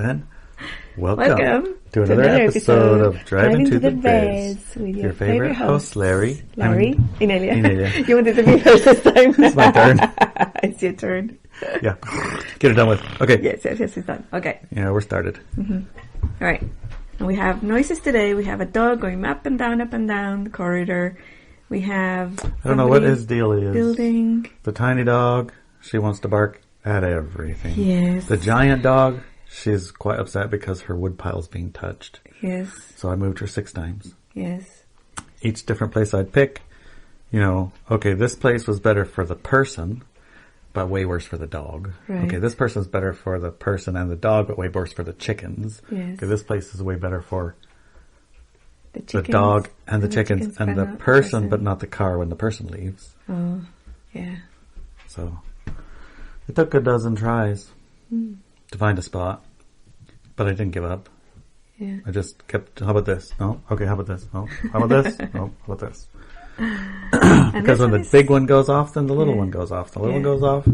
then, welcome to another episode of Driving to the Biz with your favorite host, Larry. Inelia. You wanted to be first this time. It's my turn. It's your turn. Yeah. Get it done with. Okay. Yes, it's done. Okay. Yeah, we're started. Mm-hmm. All right. And we have noises today. We have a dog going up and down the corridor. We have... I don't know what his deal is. Building. The tiny dog, she wants to bark at everything. Yes. The giant dog, she's quite upset because her wood pile's being touched. Yes. So I moved her 6 times. Yes. Each different place I'd pick, okay, this place was better for the person, but way worse for the dog. Right. Okay, this person's better for the person and the dog, but way worse for the chickens. Yes. Okay, this place is way better for the dog and the chickens and the person, but not the car when the person leaves. Oh, yeah. So it took a dozen tries to find a spot, but I didn't give up. Yeah. I just kept, how about this? No? Okay, how about this? No? How about this? No? How about this? Because when the big one goes off, then the little one goes off. The little one goes off,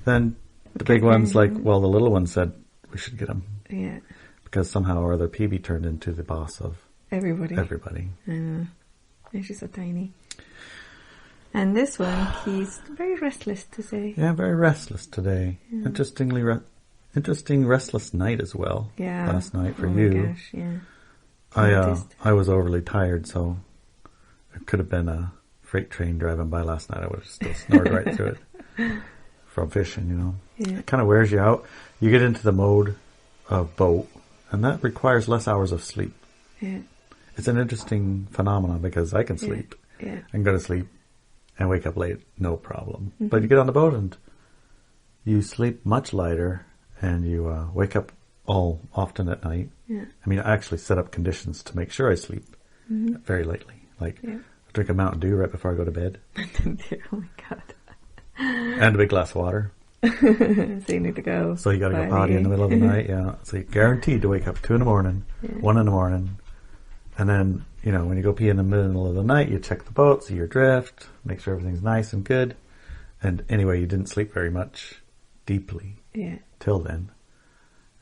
then the big one's like, well, the little one said we should get him. Yeah. Because somehow or other PB turned into the boss of everybody. I know. And she's so tiny. And this one, he's very restless today. Yeah, very restless today. Yeah. Interesting restless night as well. Yeah. Last night for you. Oh my gosh, yeah. I was overly tired, so it could have been a freight train driving by last night. I would have still snored right through it from fishing, Yeah. It kind of wears you out. You get into the mode of boat, and that requires less hours of sleep. Yeah. It's an interesting phenomenon because I can sleep. Yeah. I can go to sleep and wake up late, no problem. Mm-hmm. But you get on the boat and you sleep much lighter and you wake up all often at night. Yeah. I mean, I actually set up conditions to make sure I sleep very lightly. Like, I drink a Mountain Dew right before I go to bed. Mountain Dew, oh my God. And a big glass of water. So you need to go. So you got to go potty in the middle of the night, yeah. So you're guaranteed to wake up 2 in the morning, 1 in the morning. And then, when you go pee in the middle of the night, you check the boat, see your drift, make sure everything's nice and good. And anyway, you didn't sleep very much deeply till then.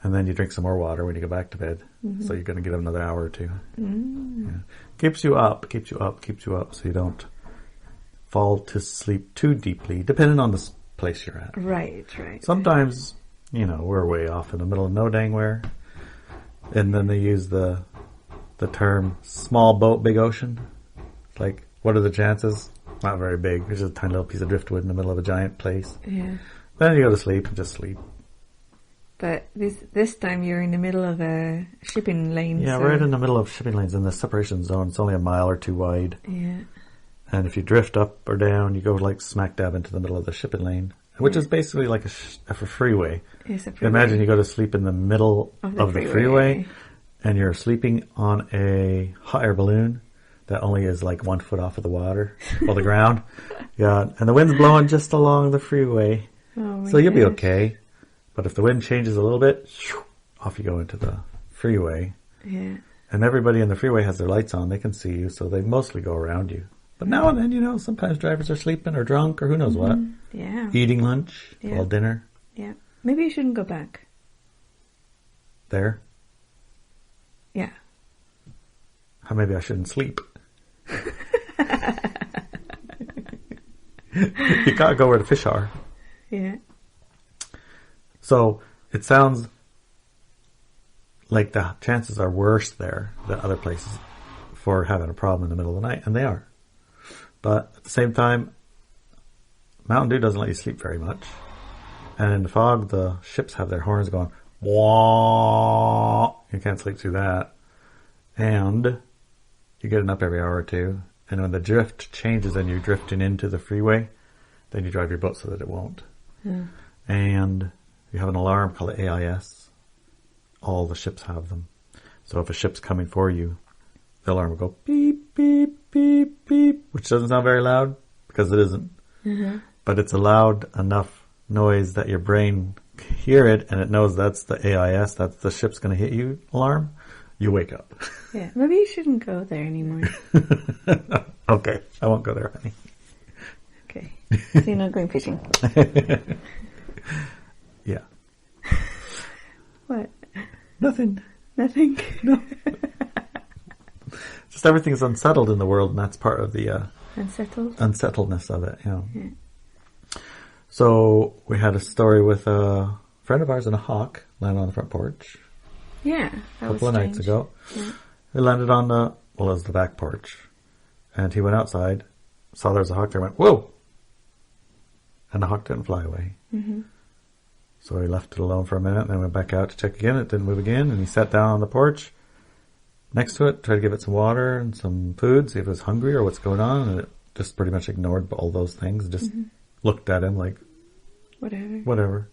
And then you drink some more water when you go back to bed. Mm-hmm. So you're going to get another hour or 2. Mm. Yeah. Keeps you up, so you don't fall to sleep too deeply, depending on the place you're at. Right. Sometimes, we're way off in the middle of no dang where. And then they use the term small boat, big ocean. Like, what are the chances? Not very big. There's just a tiny little piece of driftwood in the middle of a giant place. Yeah. Then you go to sleep and just sleep. But this time you're in the middle of a shipping lane. Yeah, right in the middle of shipping lanes in the separation zone. It's only a mile or 2 wide. Yeah. And if you drift up or down, you go like smack dab into the middle of the shipping lane, which is basically like a freeway. It's a freeway. Imagine you go to sleep in the middle of the freeway. And you're sleeping on a hot air balloon that only is like 1 foot off of the water or the ground. Yeah, and the wind's blowing just along the freeway. Oh so you'll be okay. But if the wind changes a little bit, off you go into the freeway. Yeah. And everybody in the freeway has their lights on. They can see you, so they mostly go around you. But now and then, sometimes drivers are sleeping or drunk or who knows what. Yeah. Eating lunch, all dinner. Yeah. Maybe you shouldn't go back. There? Yeah. How maybe I shouldn't sleep. You gotta go where the fish are. Yeah. So it sounds like the chances are worse there than other places for having a problem in the middle of the night, and they are. But at the same time, Mountain Dew doesn't let you sleep very much. And in the fog, the ships have their horns going, wah. You can't sleep through that. And you're getting up every hour or 2. And when the drift changes and you're drifting into the freeway, then you drive your boat so that it won't. Yeah. And you have an alarm called the AIS. All the ships have them. So if a ship's coming for you, the alarm will go beep, beep, beep, beep, which doesn't sound very loud because it isn't. Mm-hmm. But it's a loud enough noise that your brain can hear it and it knows that's the AIS, that's the ship's going to hit you alarm. You wake up. Yeah, maybe you shouldn't go there anymore. Okay, I won't go there, honey. Okay, so you're not going fishing. Yeah. What? Nothing. Nothing. No. Just everything's unsettled in the world, and that's part of the unsettledness of it. Yeah. So we had a story with a friend of ours and a hawk landed on the front porch. Yeah, a couple of nights ago. Yeah. It landed on it was the back porch, and he went outside, saw there was a hawk there, went whoa, and the hawk didn't fly away. Mm-hmm. So he left it alone for a minute, and then went back out to check again. It didn't move again, and he sat down on the porch next to it, tried to give it some water and some food, see if it was hungry or what's going on, and it just pretty much ignored all those things, just looked at him like, whatever.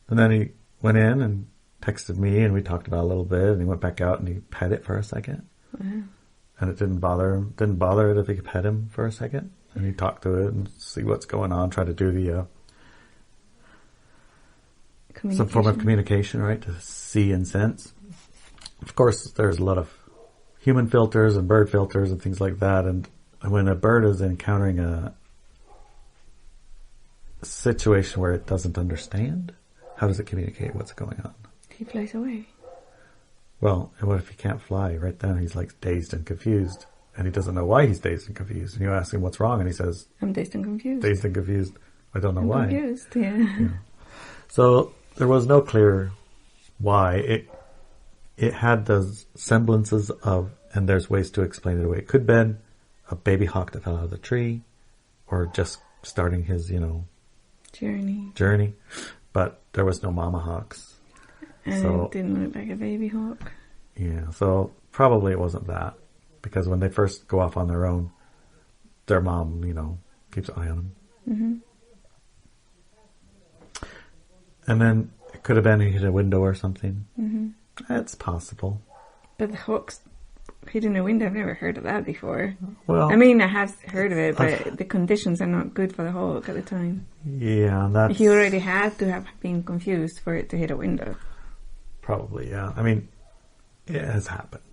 And then he went in and texted me, and we talked about it a little bit, and he went back out and he pet it for a second. Wow. And it didn't bother it if he could pet him for a second. And he talked to it and see what's going on, try to do the some form of communication, right, to see and sense. Of course, there's a lot of human filters and bird filters and things like that. And when a bird is encountering a situation where it doesn't understand, how does it communicate what's going on? He flies away. Well, and what if he can't fly? Right then he's like dazed and confused, and he doesn't know why he's dazed and confused. And you ask him what's wrong, and he says, I'm dazed and confused. Dazed and confused. I don't know why. Confused, yeah. So there was no clear why. It had those semblances of, and there's ways to explain it away. It could have been a baby hawk that fell out of the tree, or just starting his, journey. But there was no mama hawks. And it didn't look like a baby hawk. Yeah, so probably it wasn't that. Because when they first go off on their own, their mom, keeps an eye on them. Mm-hmm. And then it could have been he hit a window or something. Mm-hmm. It's possible. But the hawks hitting a window, I've never heard of that before. Well, I mean, I have heard of it, but the conditions are not good for the hawk at the time. Yeah, that's... He already had to have been confused for it to hit a window. Probably, yeah. I mean, it has happened.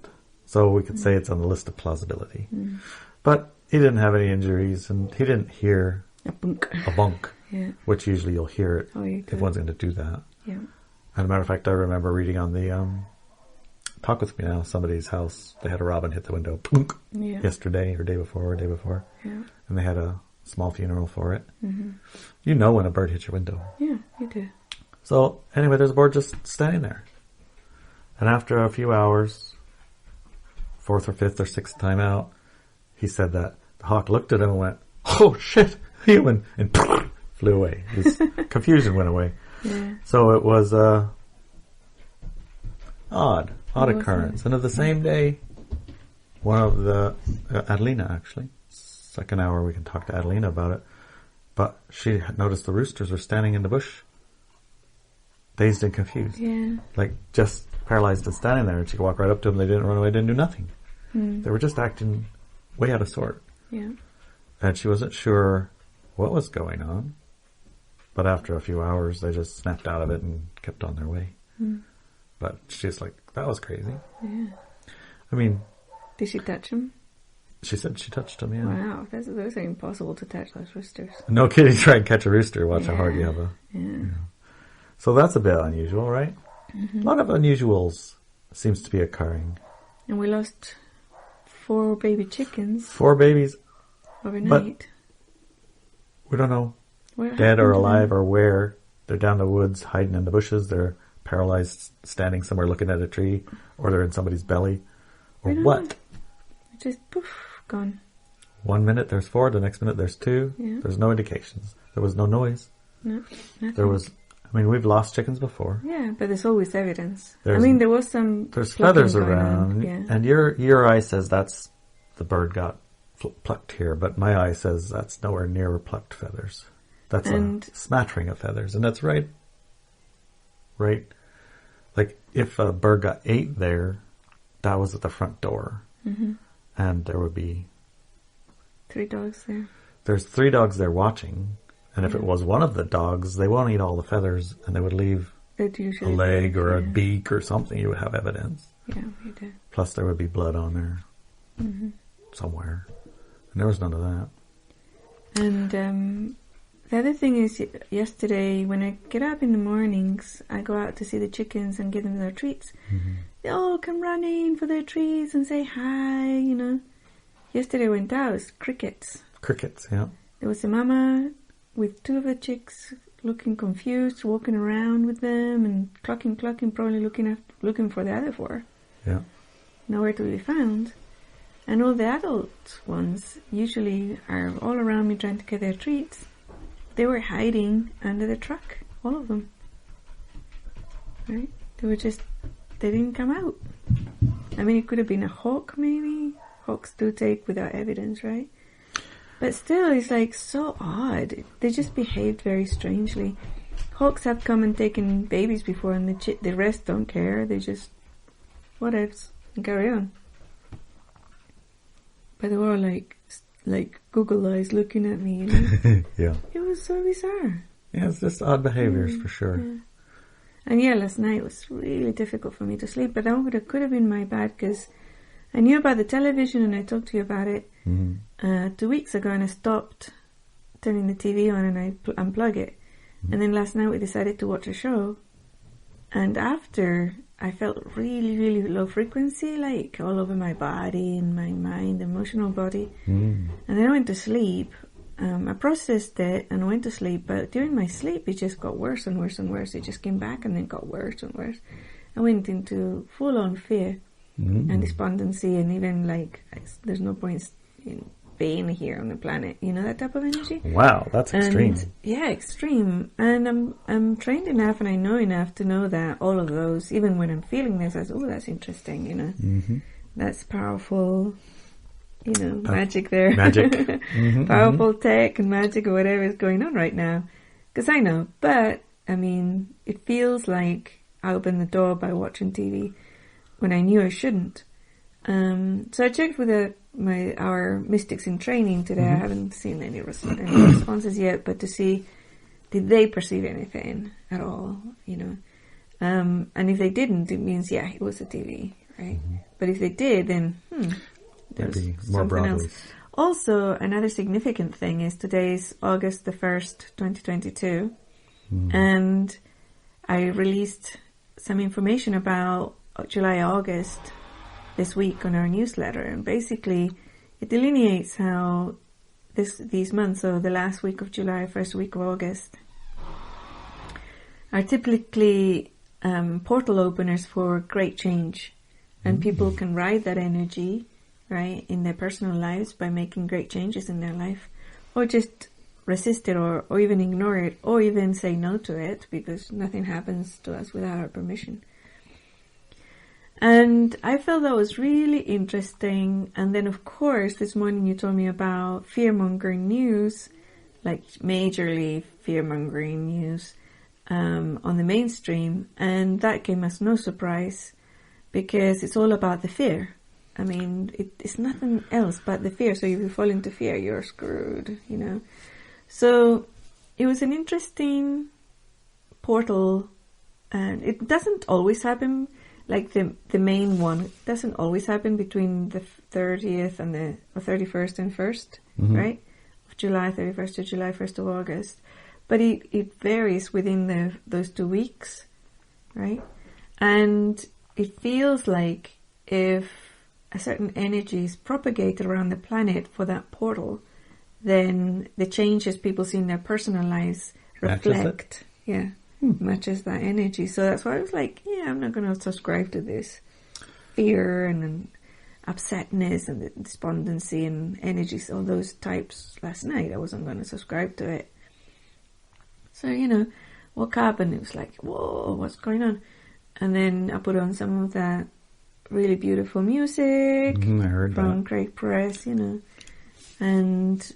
So we could say it's on the list of plausibility. Mm. But he didn't have any injuries, and he didn't hear a bunk, yeah. Which usually you'll hear it if one's going to do that. Yeah. As a matter of fact, I remember reading on the Talk With Me Now, somebody's house, they had a robin hit the window yesterday or day before. Yeah. And they had a small funeral for it. Mm-hmm. You know when a bird hits your window. Yeah, you do. So anyway, there's a bird just standing there. And after a few hours, fourth or fifth or sixth time out, he said that the hawk looked at him and went, "Oh shit, human," and flew away. His confusion went away. Yeah. So it was odd occurrence. And of the same day, one of the Adelina, actually, second hour we can talk to Adelina about it, but she noticed the roosters were standing in the bush, dazed and confused. Yeah. Like just paralyzed and standing there, and she could walk right up to them. They didn't run away, didn't do nothing. They were just acting way out of sort. Yeah. And she wasn't sure what was going on. But after a few hours, they just snapped out of it and kept on their way. But she's like, that was crazy. Yeah. I mean... Did she touch him? She said she touched him, yeah. Wow, those are impossible to touch, those roosters. No kidding, try and catch a rooster, watch how hard you have Yeah. So that's a bit unusual, right? Mm-hmm. A lot of unusuals seems to be occurring. And we lost 4 baby chickens. 4 babies. Overnight. But we don't know dead or alive or where. They're down the woods, hiding in the bushes. They're paralyzed, standing somewhere looking at a tree. Or they're in somebody's belly. Or what? Know. Just poof, gone. 1 minute there's 4, the next minute there's 2. Yeah. There's no indications. There was no noise. No, nothing. There was... I mean, we've lost chickens before. Yeah, but there's always evidence. There was some... There's feathers around. Yeah. And your eye says that's the bird got plucked here, but my eye says that's nowhere near plucked feathers. That's a smattering of feathers. And that's right. Like, if a bird got ate there, that was at the front door. Mm-hmm. And there would be... 3 dogs there. There's 3 dogs there watching. And if it was one of the dogs, they won't eat all the feathers, and they would leave a leg or a beak or something. You would have evidence. Yeah, you do. Plus, there would be blood on there somewhere, and there was none of that. And the other thing is, yesterday when I get up in the mornings, I go out to see the chickens and give them their treats. Mm-hmm. They all come running for their treats and say hi, you know. Yesterday I went out, it was crickets. Crickets, yeah. There was a mama with 2 of the chicks looking confused, walking around with them and clucking, probably looking for the other 4. Yeah. Nowhere to be found. And all the adult ones usually are all around me trying to get their treats. They were hiding under the truck, all of them. Right? They didn't come out. I mean, it could have been a hawk, maybe. Hawks do take without evidence, right? But still, it's like so odd. They just behaved very strangely. Hawks have come and taken babies before, and the rest don't care. They just, what else? And carry on. But they were all like Google eyes looking at me, you know? Yeah. It was so bizarre. Yeah, it's just odd behaviors for sure. Yeah. And yeah, last night was really difficult for me to sleep, but that could have been my bad, because I knew about the television and I talked to you about it 2 weeks ago, and I stopped turning the TV on and I unplug it. And then last night we decided to watch a show, and after I felt really, really low frequency, like all over my body and my mind, emotional body. And then I went to sleep. I processed it and went to sleep, but during my sleep it just got worse and worse and worse. It just came back and then got worse and worse. I went into full-on fear and despondency, and even like, there's no point in being here on the planet, you know, that type of energy. Wow, that's extreme. Yeah, extreme. And I'm trained enough and I know enough to know that all of those, even when I'm feeling this, I say, oh, that's interesting, you know. That's powerful, you know, magic there. Magic. Powerful tech and magic or whatever is going on right now. Because I know, but, I mean, it feels like I opened the door by watching TV when I knew I shouldn't. So I checked with our mystics in training today. I haven't seen any responses yet, but to see, did they perceive anything at all, you know. And if they didn't, it means, yeah, it was a TV, right? But if they did, then, there's maybe more something broadly. else. Also, another significant thing is today's August the 1st, 2022, and I released some information about July, August this week on our newsletter, and basically it delineates how these months, so the last week of July, first week of August, are typically portal openers for great change, and people can ride that energy, right, in their personal lives by making great changes in their life, or just resist it, or even ignore it, or even say no to it, because nothing happens to us without our permission. And I felt that was really interesting. And then, of course, this morning you told me about fear-mongering news, like majorly fear-mongering news on the mainstream. And that came as no surprise, because it's all about the fear. I mean, it's nothing else but the fear. So if you fall into fear, you're screwed, you know. So it was an interesting portal, and it doesn't always happen. Like the main one doesn't always happen between the 30th and the 31st and 1st, right? Of July 31st to July 1st of August. But it varies within those 2 weeks, right? And it feels like if a certain energy is propagated around the planet for that portal, then the changes people see in their personal lives reflect, matches that energy. So that's why I was like, yeah, I'm not going to subscribe to this fear and upsetness and despondency and energies, all those types last night. I wasn't going to subscribe to it. So, you know, woke up and it was like, whoa, what's going on? And then I put on some of that really beautiful music I heard from that. Craig Press, you know, and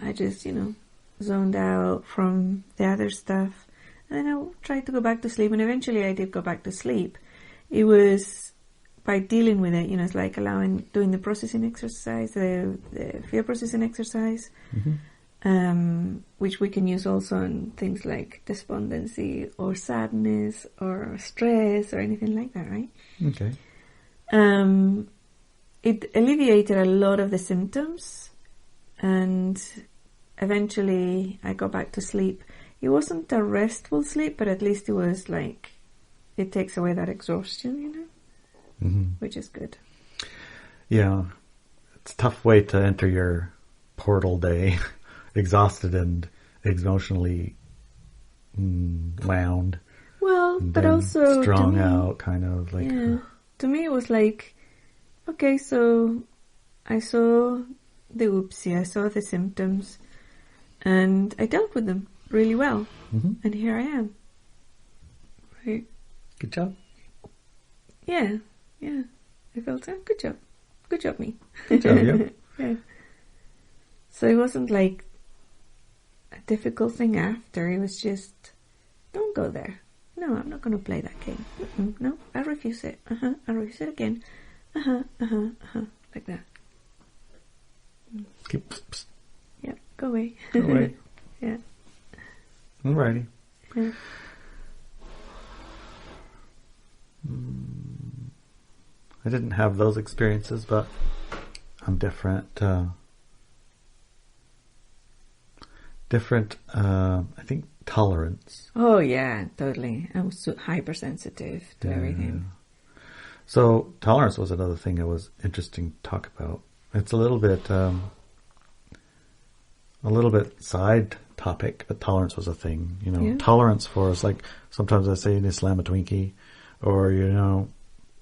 I just, you know, zoned out from the other stuff. And then I tried to go back to sleep, and eventually I did go back to sleep. It was by dealing with it, you know, it's like doing the processing exercise, the fear processing exercise, which we can use also on things like despondency or sadness or stress or anything like that, right? Okay. It alleviated a lot of the symptoms, and eventually I got back to sleep. It wasn't a restful sleep, but at least it was like, it takes away that exhaustion, you know, which is good. Yeah. It's a tough way to enter your portal day, exhausted and emotionally wound. Well, but also strung out, kind of like. Yeah. To me, it was like, okay, so I saw the oopsie, I saw the symptoms, and I dealt with them really well. And here I am. Right. Good job. Yeah. I felt, good job. Good job, me. Good job, yeah. Yeah. So it wasn't like a difficult thing after. It was just, don't go there. No, I'm not going to play that game. No, I refuse it. I refuse it again. Like that. Keep. Yeah, go away. Go away. Yeah. Alrighty. Yeah. I didn't have those experiences, but I'm different. I think tolerance. Oh yeah, totally. I was so hypersensitive to everything. So tolerance was another thing that was interesting to talk about. It's a little bit side topic, but tolerance was a thing. You know, tolerance for us, like sometimes I say in Islam a Twinkie, or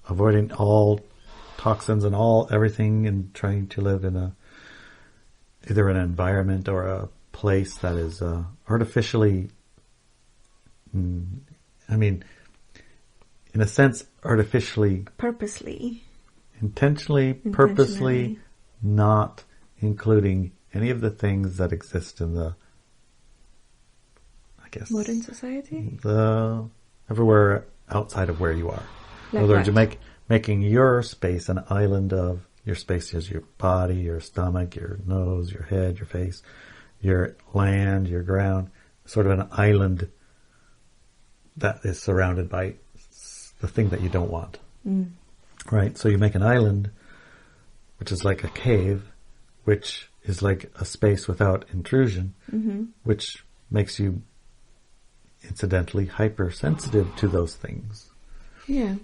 avoiding all toxins and everything, and trying to live in either an environment or a place that is artificially, in a sense, artificially, intentionally, purposely, not including any of the things that exist in the, I guess, modern society, everywhere outside of where you are. Like in other words, what? you're making your space an island of your space is your body, your stomach, your nose, your head, your face, your land, your ground, sort of an island that is surrounded by the thing that you don't want. Right? So you make an island, which is like a cave, which is like a space without intrusion, which makes you incidentally hypersensitive to those things. Yeah.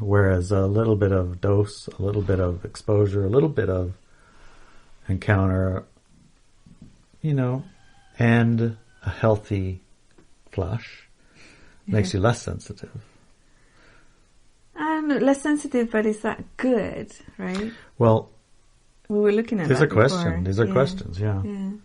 Whereas a little bit of dose, a little bit of exposure, a little bit of encounter, and a healthy flush makes you less sensitive. Less sensitive, but is that good, right? Well, we were looking at these that are questions. before. These are questions, yeah. We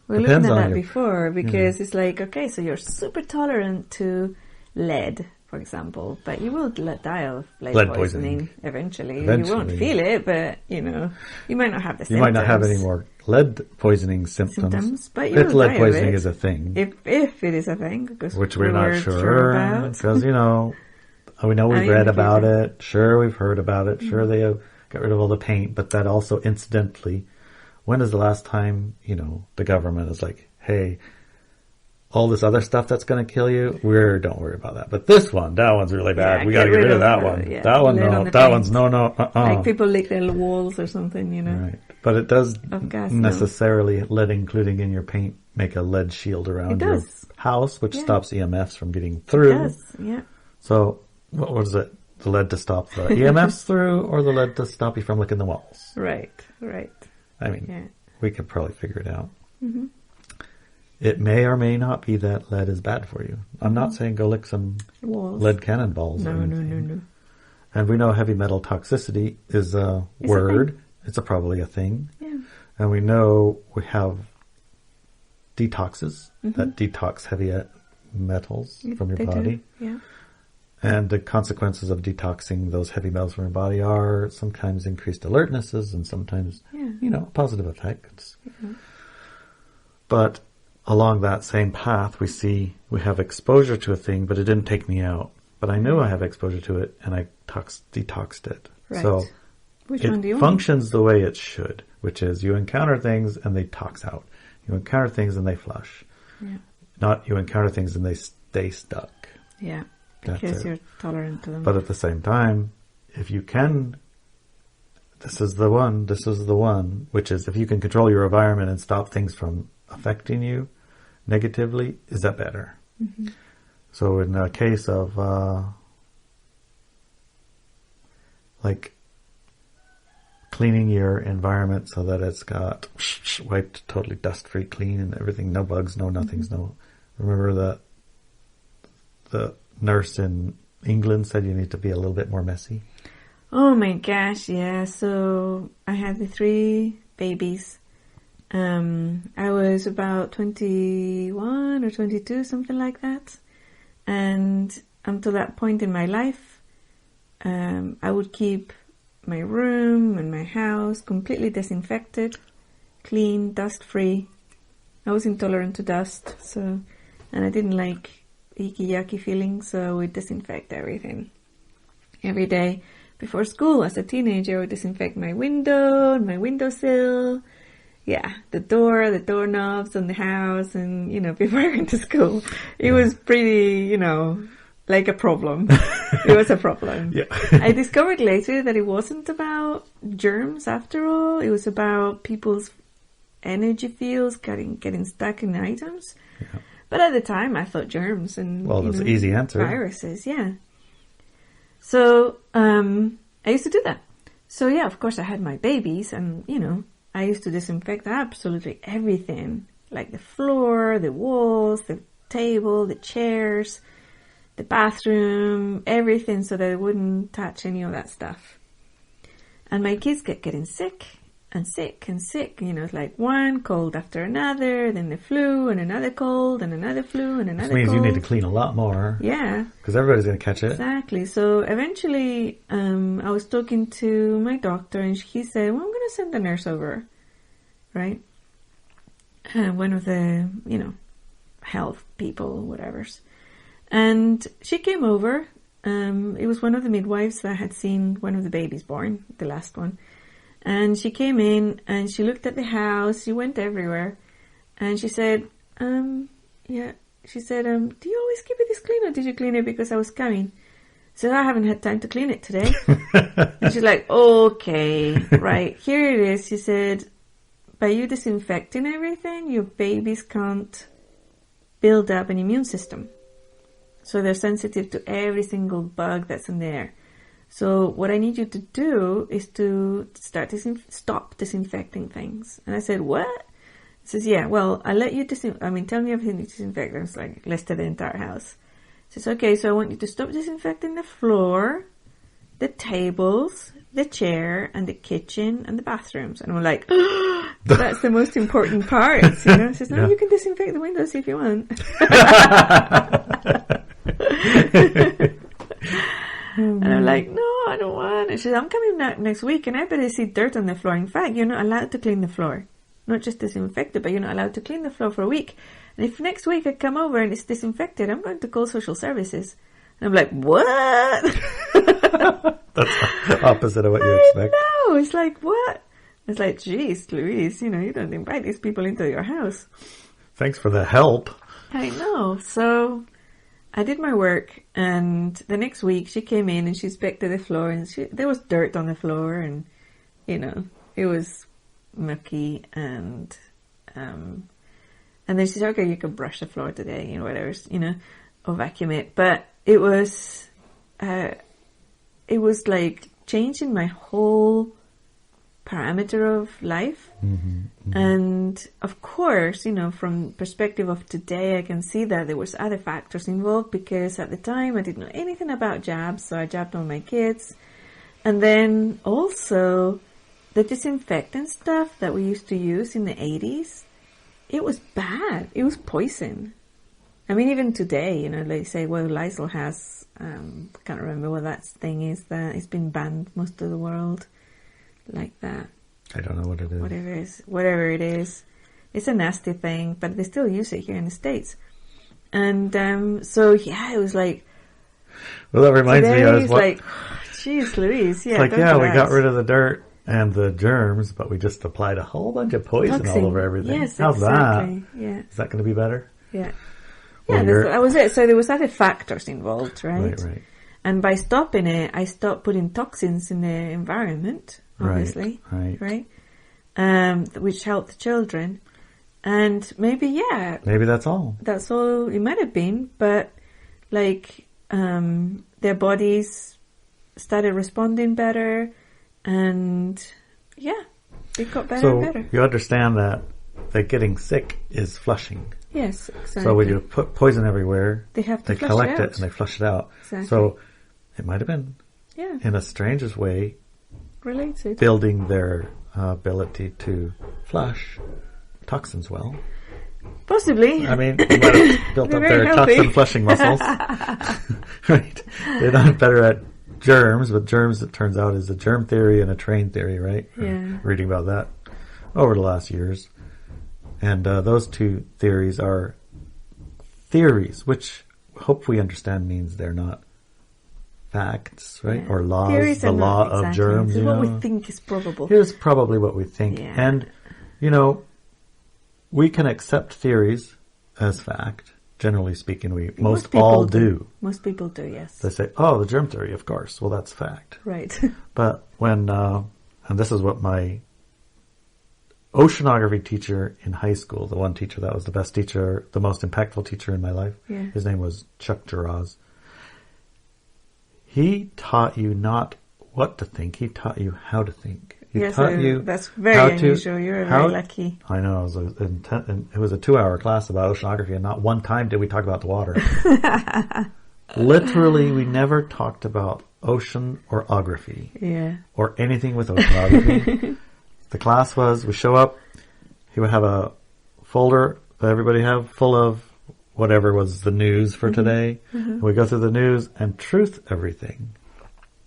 were Depends looking at on that before, because it's like, okay, so you're super tolerant to lead, for example, but you will die of lead poisoning eventually. You won't feel it, but you might not have the symptoms. You might not have any more lead poisoning symptoms, but you if will lead die poisoning of it, is a thing. If it is a thing, which we're not sure about, because we know we've read about it. Sure, we've heard about it. Sure, they have got rid of all the paint, but that also incidentally, when is the last time the government is like, hey, all this other stuff that's going to kill you, don't worry about that. But that one's really bad. We got to get rid of that one. Yeah. That one, no. That one's no. Like people lick their walls or something, Right. But it does necessarily, lead including in your paint, make a lead shield around your house, which stops EMFs from getting through. It does, yeah. So, what was it? The lead to stop the EMFs through, or the lead to stop you from licking the walls? Right. I mean, we could probably figure it out. It may or may not be that lead is bad for you. I'm not saying go lick some lead cannonballs. No. And we know heavy metal toxicity is a word. It's probably a thing. Yeah. And we know we have detoxes that detox heavy metals from your body. Yeah. And the consequences of detoxing those heavy metals from your body are sometimes increased alertnesses and sometimes, positive effects. Yeah. But along that same path, we have exposure to a thing, but it didn't take me out. But I knew I have exposure to it, and I detoxed it. Right. So which one do you functions the way it should, which is you encounter things and they tox out. You encounter things and they flush. Yeah. Not you encounter things and they stay stuck. Yeah, because you're tolerant to them. But at the same time, if you can this is the one, which is if you can control your environment and stop things from affecting you negatively, is that better? Mm-hmm. So in the case of like cleaning your environment so that it's got wiped totally dust-free clean and everything, no bugs, no nothings, no. Remember that the nurse in England said you need to be a little bit more messy? Oh my gosh, yeah. So I had the 3 babies. I was about 21 or 22, something like that. And until that point in my life, I would keep my room and my house completely disinfected, clean, dust-free. I was intolerant to dust, and I didn't like icky, yucky feelings, so I would disinfect everything. Every day before school, as a teenager, I would disinfect my window and my windowsill. Yeah, the doorknobs on the house, and, before I went to school. It was pretty, like a problem. It was a problem. Yeah. I discovered later that it wasn't about germs after all. It was about people's energy fields getting stuck in items. Yeah. But at the time, I thought germs and that's an easy answer. Viruses, yeah. So I used to do that. So yeah, of course, I had my babies, and I used to disinfect absolutely everything, like the floor, the walls, the table, the chairs, the bathroom, everything, so that I wouldn't touch any of that stuff. And my kids kept getting sick and sick and sick. It's like one cold after another, then the flu and another cold and another flu and another cold. Which means you need to clean a lot more. Yeah. Because everybody's going to catch it. Exactly. So eventually I was talking to my doctor, and he said, well, I'm going to send a nurse over, right? One of the, health people, whatever's. And she came over. It was one of the midwives that had seen one of the babies born, the last one. And she came in and she looked at the house. She went everywhere. And she said, do you always keep it this clean, or did you clean it because I was coming? So I haven't had time to clean it today. And she's like, okay, right, here it is. She said, by you disinfecting everything, your babies can't build up an immune system. So they're sensitive to every single bug that's in there. So what I need you to do is to stop disinfecting things. And I said, what? He says, yeah, well, I'll let you tell me everything you disinfect. I was like, listed the entire house. He says, okay, so I want you to stop disinfecting the floor, the tables, the chair, and the kitchen, and the bathrooms. And I'm like, oh, that's the most important part. She says, no, you can disinfect the windows if you want. And I'm like, no, I don't want it. She says, I'm coming back next week and I better see dirt on the floor. In fact, you're not allowed to clean the floor. Not just disinfect it, but you're not allowed to clean the floor for a week. And if next week I come over and it's disinfected, I'm going to call social services. And I'm like, what? That's the opposite of what you expect. No, it's like, what? It's like, geez, Louise, you don't invite these people into your house. Thanks for the help. I know. So I did my work, and the next week she came in and she inspected the floor, and there was dirt on the floor, and it was mucky, and then she said, okay, you can brush the floor today, whatever, or vacuum it. But it was like changing my whole parameter of life. Mm-hmm, mm-hmm. And of course, from perspective of today, I can see that there was other factors involved, because at the time I didn't know anything about jabs, so I jabbed all my kids. And then also the disinfectant stuff that we used to use in the 80s, it was bad. It was poison. I mean, even today, they say, well, Lysol has, can't remember what that thing is, that it's been banned most of the world. Like that. I don't know what it is. Whatever it is. It's a nasty thing, but they still use it here in the States. And so, yeah, it was like... Well, that reminds me of... like, geez, Louise, yeah. It's like, yeah, we got rid of the dirt and the germs, but we just applied a whole bunch of poison all over everything. Yes, how's exactly. that? Yeah. Is that going to be better? Yeah. Yeah, that was it. So there was other factors involved, right? Right. And by stopping it, I stopped putting toxins in the environment. obviously, Right. Which help the children. And maybe that's all. That's all it might have been, but like their bodies started responding better, and it got better and better. You understand that getting sick is flushing. Yes, exactly. So when you put poison everywhere, they collect it and they flush it out. Exactly. So it might have been, in a strangest way, related, building their ability to flush toxins well. Possibly. I mean, they might have built up their toxin flushing muscles. Right. They're not better at germs, but germs, it turns out, is a germ theory and a train theory, right? Yeah. Reading about that over the last years. And those two theories are theories, which I hope we understand means they're not facts, right? Yeah. Or laws, theories the law of germs. This is what we think is probable. Here's probably what we think. Yeah. And, we can accept theories as fact. Generally speaking, most all do. Most people do, yes. They say, the germ theory, of course. Well, that's fact. Right. But when, and this is what my oceanography teacher in high school, the one teacher that was the best teacher, the most impactful teacher in my life, his name was Chuck Jaraz. He taught you not what to think, he taught you how to think. That's very unusual. You're very lucky. I know. It was a 2-hour class about oceanography, and not one time did we talk about the water. Literally, we never talked about oceanography. Yeah. Or anything with oceanography. The class was, we show up, he would have a folder that everybody have full of whatever was the news for today. Mm-hmm. We go through the news and truth everything.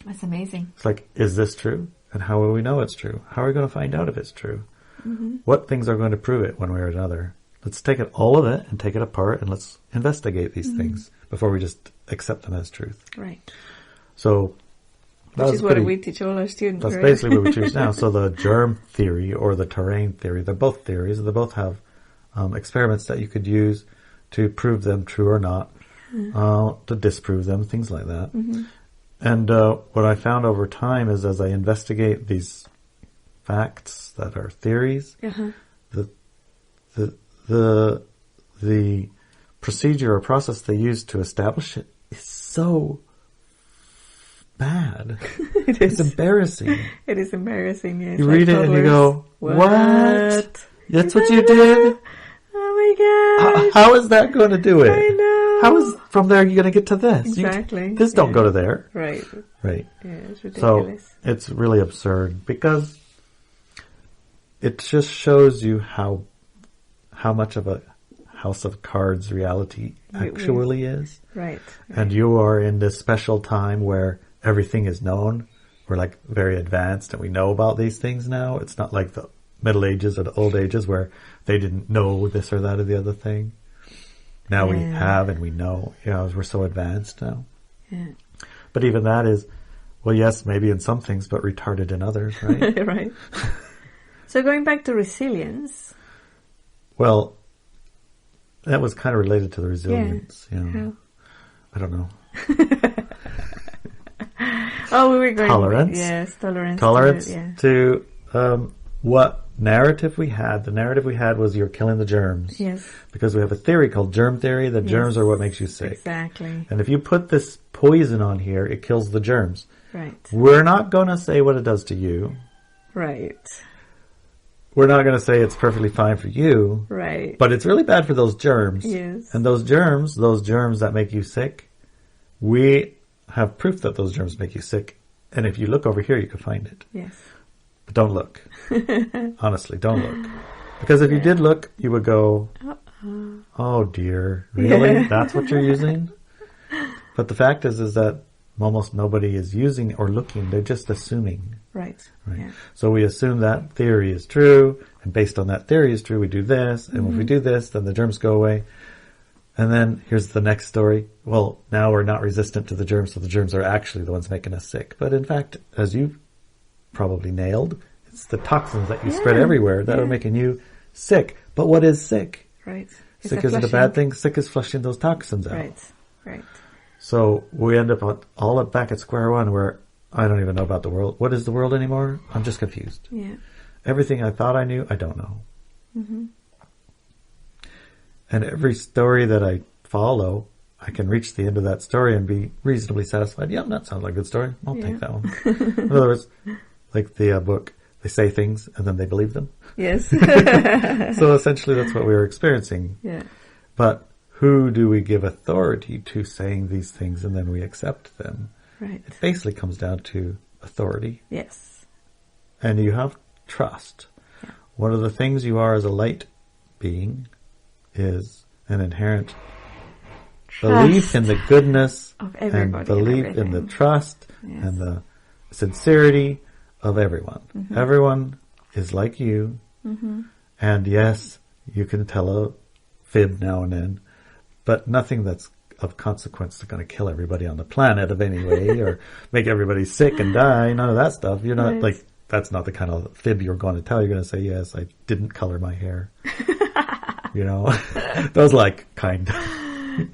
That's amazing. It's like, is this true? And how will we know it's true? How are we going to find out if it's true? Mm-hmm. What things are going to prove it one way or another? Let's take all of it and take it apart, and let's investigate these things before we just accept them as truth. Right. So, which is what we teach all our students. That's basically what we teach now. So the germ theory or the terrain theory, they're both theories, and they both have experiments that you could use to prove them true or not, to disprove them, things like that. Mm-hmm. And what I found over time is, as I investigate these facts that are theories, the procedure or process they use to establish it is so bad. It's embarrassing. It is embarrassing. Yeah, you read it and you go, "What? That's what you did? Oh my god! How is that going to do it? I know. How is from there you're going to get to this? Exactly. This don't go to there. Right. Right. Yeah, it's ridiculous. So it's really absurd because it just shows you how much of a house of cards reality actually is. Right. And you are in this special time where everything is known. We're like very advanced and we know about these things now. It's not like the Middle Ages or the Old Ages where they didn't know this or that or the other thing. Now we have and we know. We're so advanced now. Yeah. But even that is, well, yes, maybe in some things, but retarded in others, right? Right. So going back to resilience. Well, that was kind of related to the resilience. How? I don't know. We were going tolerance. Yes, tolerance. Tolerance to what narrative we had. The narrative we had was you're killing the germs. Yes. Because we have a theory called germ theory. The germs are what makes you sick. Exactly. And if you put this poison on here, it kills the germs. Right. We're not going to say what it does to you. Right. We're not going to say it's perfectly fine for you. Right. But it's really bad for those germs. Yes. And those germs that make you sick, we have proof that those germs make you sick. And if you look over here, you can find it. Yes. But don't look. Honestly, don't look. Because if you did look, you would go, oh dear, really? Yeah. That's what you're using? But the fact is that almost nobody is using or looking. They're just assuming. Right. Yeah. So we assume that theory is true, and based on that theory is true, we do this, and if we do this, then the germs go away. And then here's the next story. Well, now we're not resistant to the germs, so the germs are actually the ones making us sick. But in fact, as you probably nailed, it's the toxins that you spread everywhere that are making you sick. But what is sick? Right. Sick isn't a bad thing. Sick is flushing those toxins out. Right. Right. So we end up all back at square one where I don't even know about the world. What is the world anymore? I'm just confused. Yeah. Everything I thought I knew, I don't know. Mm-hmm. And every story that I follow, I can reach the end of that story and be reasonably satisfied. Yeah, that sounds like a good story. I'll take that one. In other words, like the book, they say things and then they believe them. Yes. So essentially that's what we were experiencing. Yeah. But who do we give authority to saying these things and then we accept them? Right. It basically comes down to authority. Yes. And you have trust. Yeah. One of the things you are as a light being is an inherent belief in the goodness of everybody and belief and in the trust yes. and the sincerity of everyone. Mm-hmm. Everyone is like you. Mm-hmm. And yes, you can tell a fib now and then, but nothing that's of consequence is going to kill everybody on the planet of any way or make everybody sick and die. None of that stuff. You're not like, that's not the kind of fib you're going to tell. You're going to say, yes, I didn't color my hair. You know, those like kind.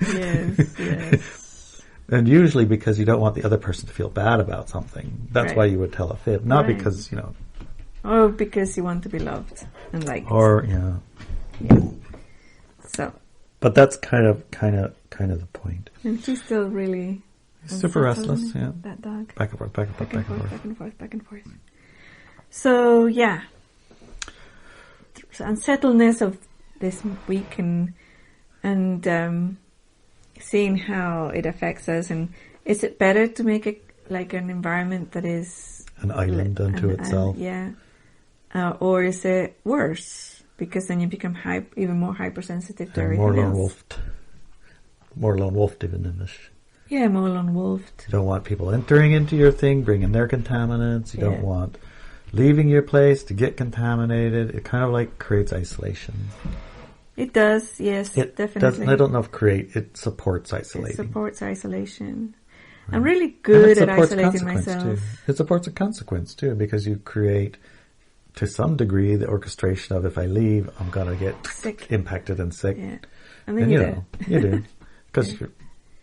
Yes, yes. And usually because you don't want the other person to feel bad about something. That's why you would tell a fib. Not because, you know. Or because you want to be loved and liked. Or, yeah. So. But that's kind of the point. And he's still really super restless, yeah. That dog. Back and forth, back and forth, back and forth. Back and forth, back and forth. So, yeah. So unsettledness of this week and seeing how it affects us, and is it better to make it like an environment that is an island unto itself? Or is it worse? Because then you become even more hypersensitive to everything more else. More lone wolfed even in this. Yeah, more lone wolfed. You don't want people entering into your thing, bringing their contaminants. You don't want leaving your place to get contaminated. It kind of like creates isolation. It does, yes, definitely. I don't know if it supports isolating. It supports isolation. Right. I'm really good at isolating myself. Too. It supports a consequence too, because you create, to some degree, the orchestration of if I leave, I'm going to get sick. Impacted and sick. Yeah. And then you do. Because your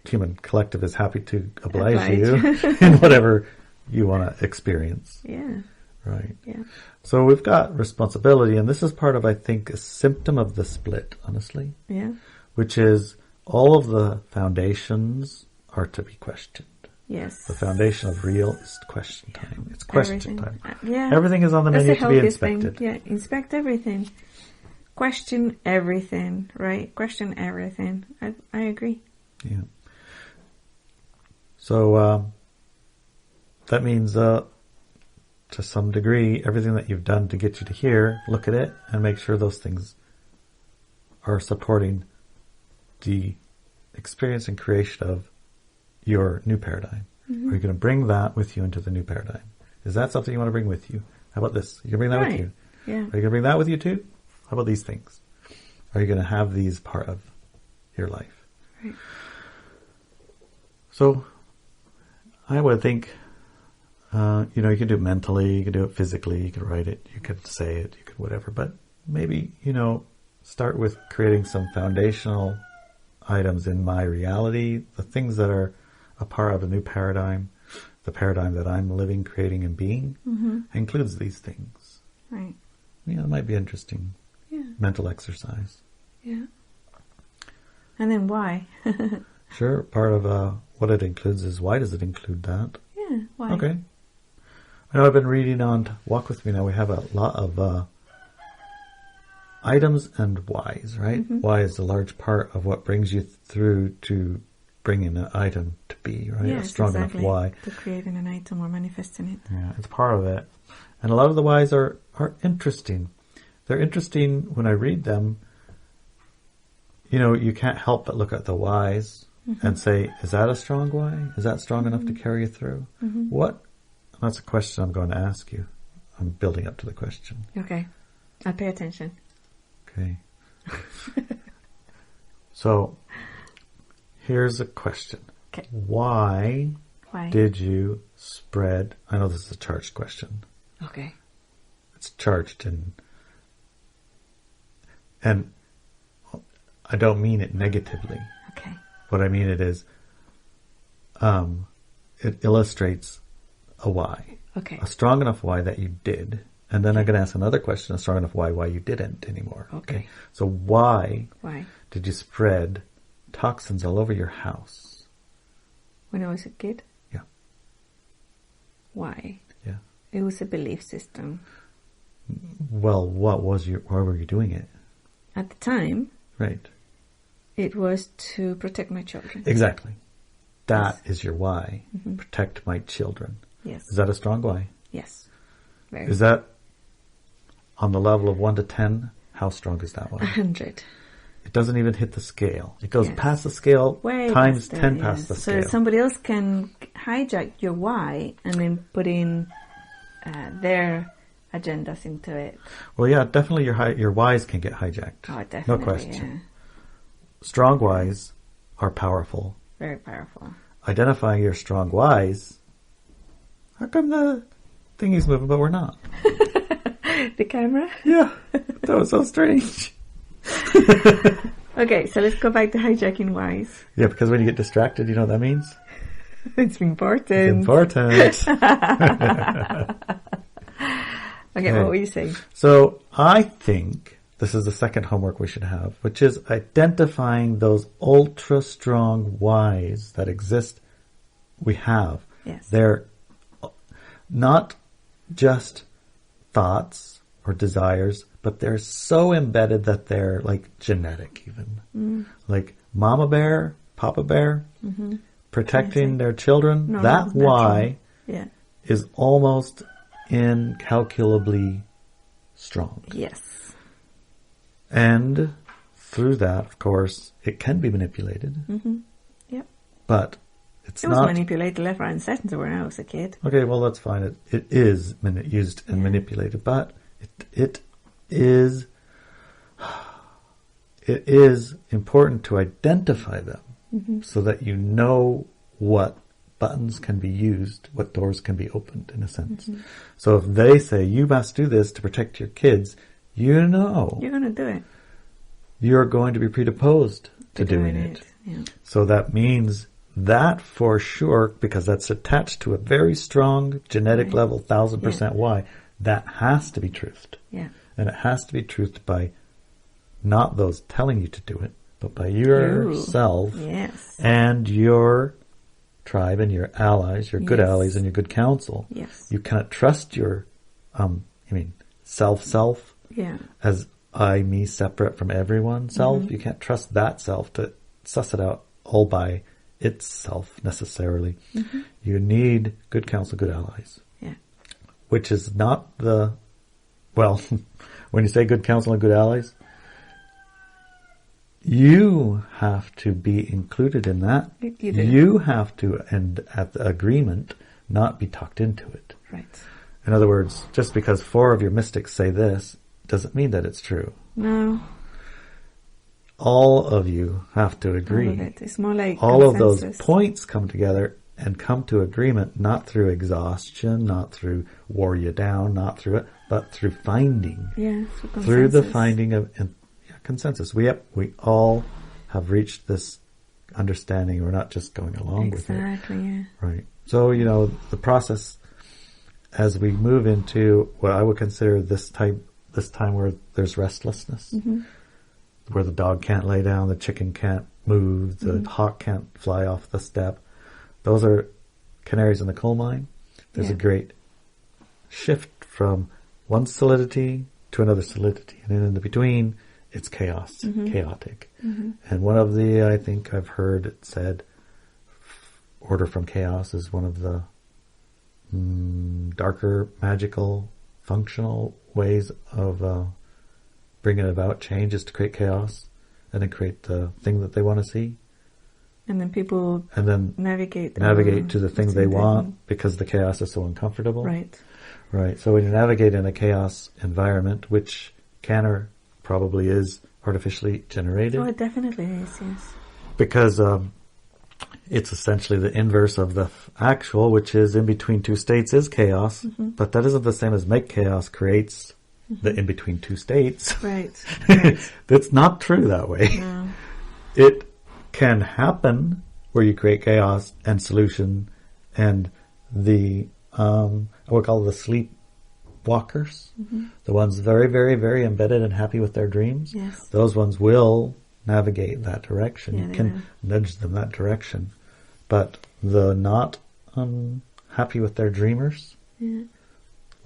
human collective is happy to oblige you in whatever you want to experience. Yeah. Right. Yeah. So we've got responsibility, and this is part of, I think, a symptom of the split, honestly. Yeah. Which is all of the foundations are to be questioned. Yes. The foundation of real is question time. It's question time. Yeah. Everything is on the menu to be inspected. Thing. Yeah, inspect everything. Question everything, right? Question everything. I agree. Yeah. So that means, to some degree, everything that you've done to get you to here, look at it and make sure those things are supporting the experience and creation of your new paradigm. Mm-hmm. Are you going to bring that with you into the new paradigm? Is that something you want to bring with you? How about this? You can bring that with you. Yeah. Are you going to bring that with you too? How about these things? Are you going to have these part of your life? Right. So I would think, you can do it mentally, you can do it physically, you can write it, you could say it, you could whatever, but maybe, start with creating some foundational items in my reality, the things that are a part of a new paradigm, the paradigm that I'm living, creating, and being, includes these things. Right. It might be interesting. Yeah. Mental exercise. Yeah. And then why? Sure. Part of what it includes is, why does it include that? Yeah. Why? Okay. I know I've been reading on Walk With Me now. We have a lot of items and whys, right? Mm-hmm. Why is a large part of what brings you through to bringing an item to be, right? Yes, a strong enough why. To creating an item or manifesting it. Yeah, it's part of it. And a lot of the whys are interesting. They're interesting when I read them. You can't help but look at the whys and say, is that a strong why? Is that strong enough to carry you through? Mm-hmm. What? That's a question I'm going to ask you. I'm building up to the question. Okay. I'll pay attention. Okay. So, here's a question. Okay. Why did you spread... I know this is a charged question. Okay. It's charged and I don't mean it negatively. Okay. What I mean it is, it illustrates a why. Okay. A strong enough why that you did. And then I'm going to ask another question, a strong enough why you didn't anymore. Okay. So why Why? did you spread toxins all over your house? When I was a kid? Yeah. Why? Yeah. It was a belief system. Well, why were you doing it? At the time, Right. it was to protect my children. Exactly. That is your why. Mm-hmm. Protect my children. Yes. Is that a strong why? Yes. Very. Is that on the level of 1 to 10? How strong is that one? 100. It doesn't even hit the scale. It goes Yes. past the scale, Way times past 10 it, past yes. the So scale. somebody else can hijack your why and then put in their agendas into it. Well, yeah, definitely your whys can get hijacked. Oh, definitely. No question. Yeah. Strong whys are powerful. Very powerful. Identifying your strong whys, how come the thingy's moving but we're not? The camera? Yeah, that was so strange. Okay, so let's go back to hijacking whys. Yeah, because when you get distracted, you know what that means? It's important. It's important. Okay, what were you saying? So I think this is the second homework we should have, which is identifying those ultra strong whys that exist. We have. Yes. They're not just thoughts or desires, but they're so embedded that they're like genetic even. Like mama bear, papa bear, protecting their children. No, that that's why Yeah. is almost incalculably strong. Yes. And through that, of course, it can be manipulated. Yep. But it's It was not... manipulated left, right, and center when I was a kid. Okay, well, that's fine. It is used and manipulated, but it is important to identify them so that you know what buttons can be used, what doors can be opened, in a sense. So if they say, you must do this to protect your kids, you know You're going to do it. you're going to be predisposed to doing it. Yeah. So that means that for sure, because that's attached to a very strong genetic level, 1000% why, that has to be truthed. Yeah. And it has to be truthed by not those telling you to do it, but by yourself Yes. and your tribe and your allies, your good allies and your good counsel. Yes. You cannot trust your, self Yeah. as I, me, separate from everyone self. You can't trust that self to suss it out all by itself necessarily. You need good counsel, good allies. Yeah. Which is not the, well, when you say good counsel and good allies, you have to be included in that. You do. You have to, and at the agreement, not be tucked into it. Right. In other words, just because 4 of your mystics say this, doesn't mean that it's true. No. All of you have to agree. All of it. It's more like All of those consensus. points come together and come to agreement, not through exhaustion, not through wore you down, not through it, but through finding. Yeah. Through the finding of consensus. We all have reached this understanding. We're not just going along with it. Exactly, yeah. Right. So, the process as we move into what I would consider this time where there's restlessness, where the dog can't lay down, the chicken can't move, the hawk can't fly off the step. Those are canaries in the coal mine. There's a great shift from one solidity to another solidity. And then in the between, it's chaos, chaotic. And one of the, I think I've heard it said, order from chaos is one of the darker, magical, functional ways of bringing about change is to create chaos and then create the thing that they want to see. And then people And then navigate to the thing they want because the chaos is so uncomfortable. Right. Right. So when you navigate in a chaos environment, which can or probably is artificially generated. Oh, it definitely is, yes. Because it's essentially the inverse of the actual, which is in between two states is chaos. But that isn't the same as make chaos creates the in between two states. Right. That's not true that way. No. It can happen where you create chaos and solution and the I would call the sleep walkers, the ones very, very, very embedded and happy with their dreams. Yes. Those ones will navigate that direction. Yeah, You they can will. nudge them that direction. But the not happy with their dreamers,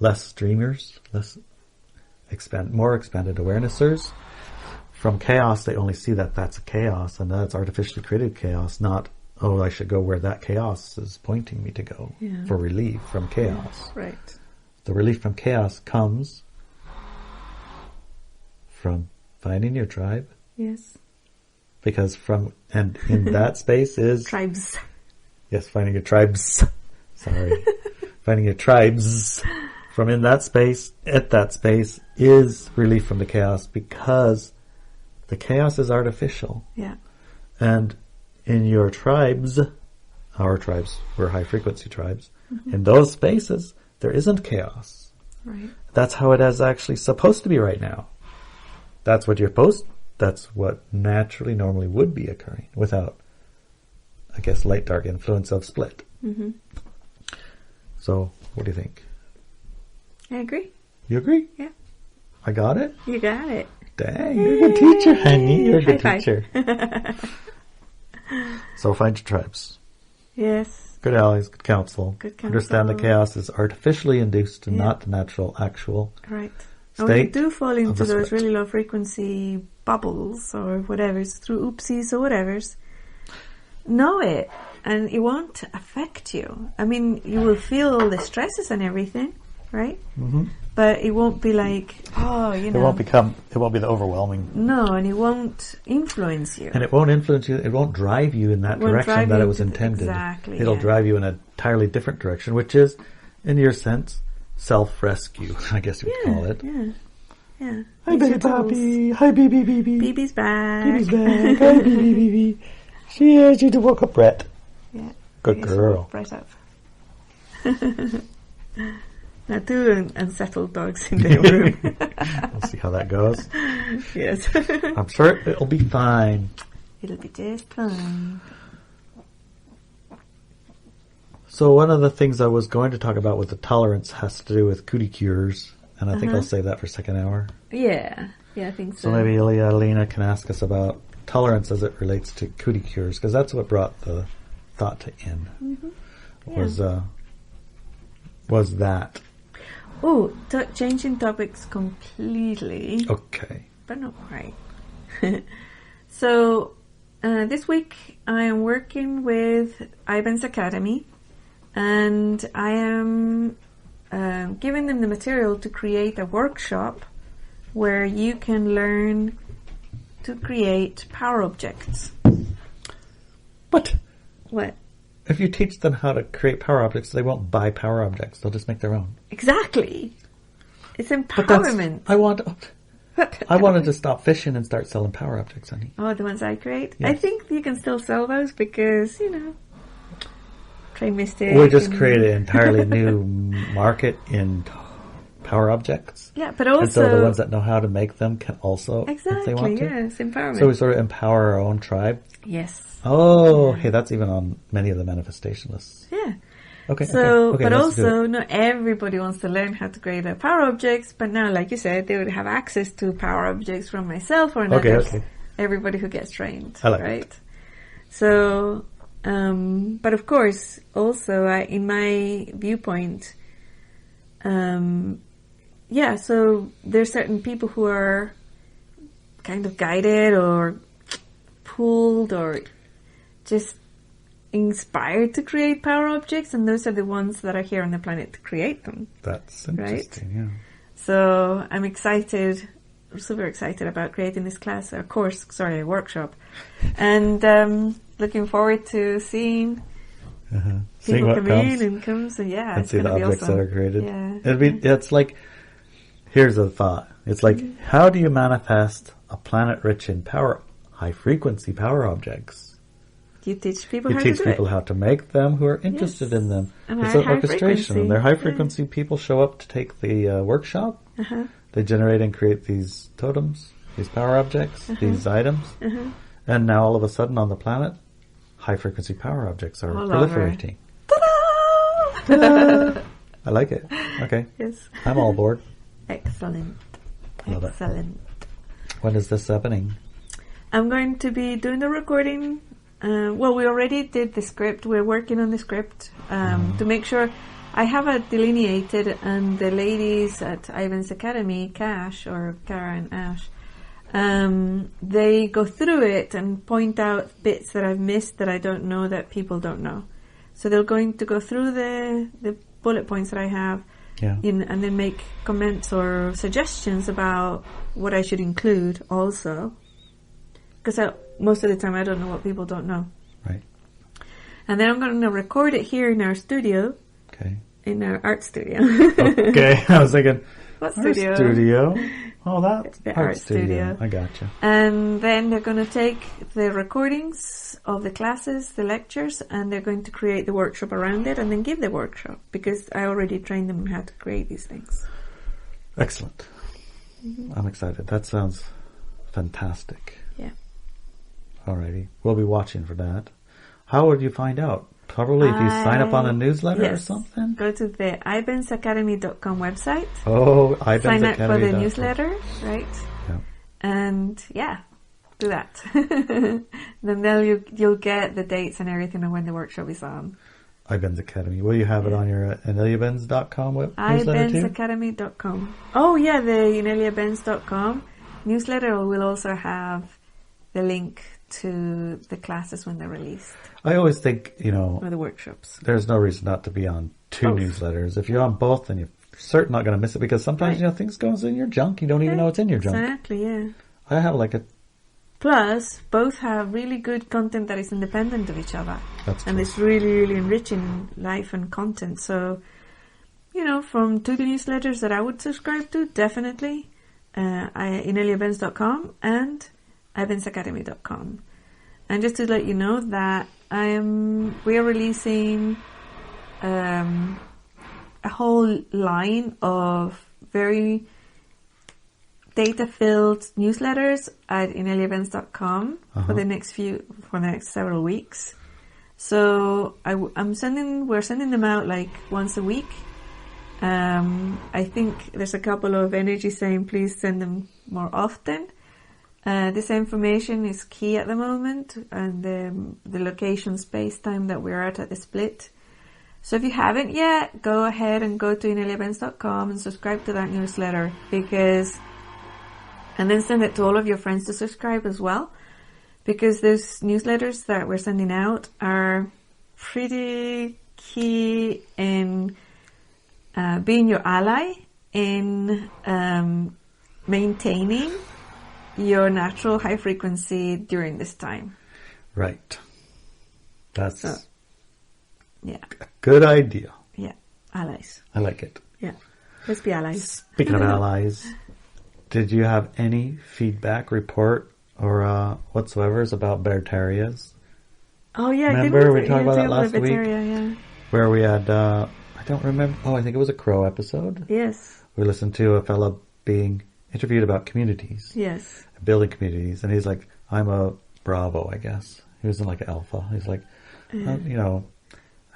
less dreamers, more expanded awarenessers, from chaos, they only see that that's a chaos, and that's artificially created chaos, not, oh, I should go where that chaos is pointing me to go for relief from chaos. Right. The relief from chaos comes from finding your tribe, Yes. because and in that space is... Tribes. Yes, finding your tribes. Sorry. Finding your tribes. From in that space, at that space, is relief from the chaos, because the chaos is artificial. Yeah. And in your tribes, our tribes, we're high frequency tribes, in those spaces, there isn't chaos. Right. That's how it is actually supposed to be right now. That's what naturally, normally would be occurring without, I guess, light-dark influence of split. Mm-hmm. So, what do you think? I agree. You agree? Yeah. I got it? You got it. Dang, you're a good teacher, honey. You're a good High teacher. So find your tribes. Yes. Good allies, good counsel. Good counsel. Understand the chaos is artificially induced and not the natural, actual Right. And when you state. do fall into the those split. really low frequency bubbles or whatever's through oopsies or whatever's, know it, and it won't affect you. I mean, you will feel all the stresses and everything, right? Mm-hmm. But it won't be like, oh, you know. It won't be the overwhelming. No, and it won't influence you. And it won't influence you, it won't drive you in that It won't direction drive that you it was into intended. exactly, It'll yeah. drive you in an entirely different direction, which is, in your sense, self-rescue, I guess you would call it. Yeah. Yeah. Hi, Use baby your tools. Bobby. Hi, baby, baby. BB's back. Baby's back. Hi, baby, baby. She just woke up Brett. Yeah. Good I guess girl. we'll right up. Now, two unsettled dogs in the room. We'll see how that goes. Yes. I'm sure it'll be fine. It'll be just fine. So one of the things I was going to talk about with the tolerance has to do with cootie cures, and I think I'll save that for second hour. Yeah. Yeah, I think so. So maybe Lena can ask us about tolerance as it relates to cootie cures, because that's what brought the thought to in. Yeah. Was that. Oh, changing topics completely. Okay. But not quite. So, this week I am working with Ivan's Academy, and I am giving them the material to create a workshop where you can learn to create power objects. But What? if you teach them how to create power objects, they won't buy power objects. They'll just make their own. Exactly. It's But empowerment. I wanted to stop fishing and start selling power objects, honey. Oh, the ones I create? Yes. I think you can still sell those because, trade mistake. We just and- created an entirely new market in power objects. Yeah, but also... And so the ones that know how to make them can also, if they Exactly, want to. yes, empowerment. So we sort of empower our own tribe. Yes. Oh, hey, that's even on many of the manifestation lists. Yeah. Okay. So, okay, but let's do also, it. not everybody wants to learn how to create power objects, but now, like you said, they would have access to power objects from myself or Okay. everybody who gets trained, I like right? So, but of course, also, in my viewpoint, so there's certain people who are kind of guided or pulled or just inspired to create power objects, and those are the ones that are here on the planet to create them. That's interesting, yeah. So I'm super excited about creating this class, a workshop, and looking forward to seeing Seeing people what come comes in and come. So yeah, and it's see the gonna be objects awesome. that are created. Yeah. It's like, here's a thought. It's like, how do you manifest a planet rich in high frequency power objects? You teach people You how teach to do people it. how to make them who are interested in them. And It's high an orchestration. frequency. And they're high Yeah. frequency people show up to take the workshop. Uh-huh. They generate and create these totems, these power objects, these items. And now all of a sudden on the planet, high frequency power objects are All over. proliferating. Ta-da! Ta-da! I like it. Okay. Yes. I'm all aboard. Excellent. Love it. Excellent. When is this happening? I'm going to be doing the recording. Well, we already did the script. We're working on the script to make sure. I have it delineated, and the ladies at Ivan's Academy, Cash or Cara and Ash, they go through it and point out bits that I've missed that I don't know that people don't know. So they're going to go through the bullet points that I have, and then make comments or suggestions about what I should include also. Because most of the time I don't know what people don't know. Right. And then I'm going to record it here in our studio. Okay. In our art studio. Okay. I was thinking, what art studio? Oh, that's the art studio. I gotcha. And then they're going to take the recordings of the classes, the lectures, and they're going to create the workshop around it and then give the workshop, because I already trained them how to create these things. Excellent. I'm excited. That sounds fantastic. Yeah. Alrighty. We'll be watching for that. How would you find out? Probably if you sign up on a newsletter or something? Go to the ibensacademy.com website. Oh, ibensacademy.com. Sign up for the newsletter, right? Yeah. And do that. Then you'll get the dates and everything of when the workshop is on. iBenz Academy. Will you have it on your ineliabenz.com newsletter too? ibensacademy.com. Oh yeah, the ineliabenz.com newsletter will also have the link to the classes when they're released. I always think, or the workshops. There's no reason not to be on two newsletters. If you're on both, then you're certainly not going to miss it, because sometimes, things go in your junk. You don't even know it's in your junk. Exactly, yeah. I have like a... Plus, both have really good content that is independent of each other. That's true. And it's really, really enriching life and content. So, from two newsletters that I would subscribe to, definitely, ineliabenz.com and ibensacademy.com. And just to let you know that we are releasing a whole line of very data-filled newsletters at ineliabenz.com for the next several weeks. So we're sending them out like once a week. I think there's a couple of energies saying please send them more often. This information is key at the moment, and the location, space, time that we're at the split. So if you haven't yet, go ahead and go to ineliabenz.com and subscribe to that newsletter, and then send it to all of your friends to subscribe as well, because those newsletters that we're sending out are pretty key in being your ally in maintaining your natural high frequency during this time. Right. That's a Yeah. Good idea. Yeah. Allies. I like it. Yeah. Let's be allies. Speaking of allies, did you have any feedback, report, or whatsoever about BearTarias? Oh, yeah. Remember we talked about that last week? Yeah. Where we had, I don't remember. Oh, I think it was a crow episode. Yes. We listened to a fella being interviewed about communities. Yes. Building communities. And he's like, I'm a Bravo, I guess. He was in like an Alpha. He's like, I'm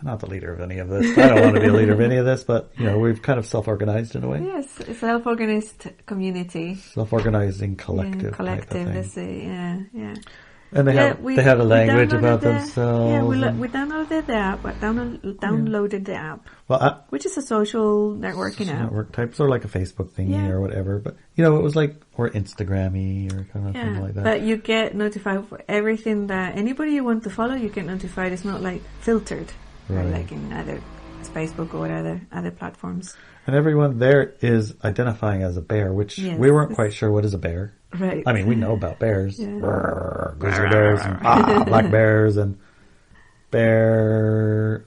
not the leader of any of this. I don't want to be a leader of any of this, but, we've kind of self-organized in a way. Yes, a self-organized community. Self-organizing collective. Yeah, collective, type of thing. let's say, yeah. And they had a language about themselves. Yeah, we downloaded the app. Downloaded the app. Well, which is a social networking app. Network type, sort of like a Facebook thingy or whatever. But, it was like, or Instagram-y or kind of thing like that. But you get notified for everything that anybody you want to follow, you get notified. It's not like filtered. Right. Like in other Facebook or other platforms. And everyone there is identifying as a bear, which we weren't quite sure what is a bear. Right. I mean, we know about bears. Yeah. Grizzly bears, and, black bears, and bear.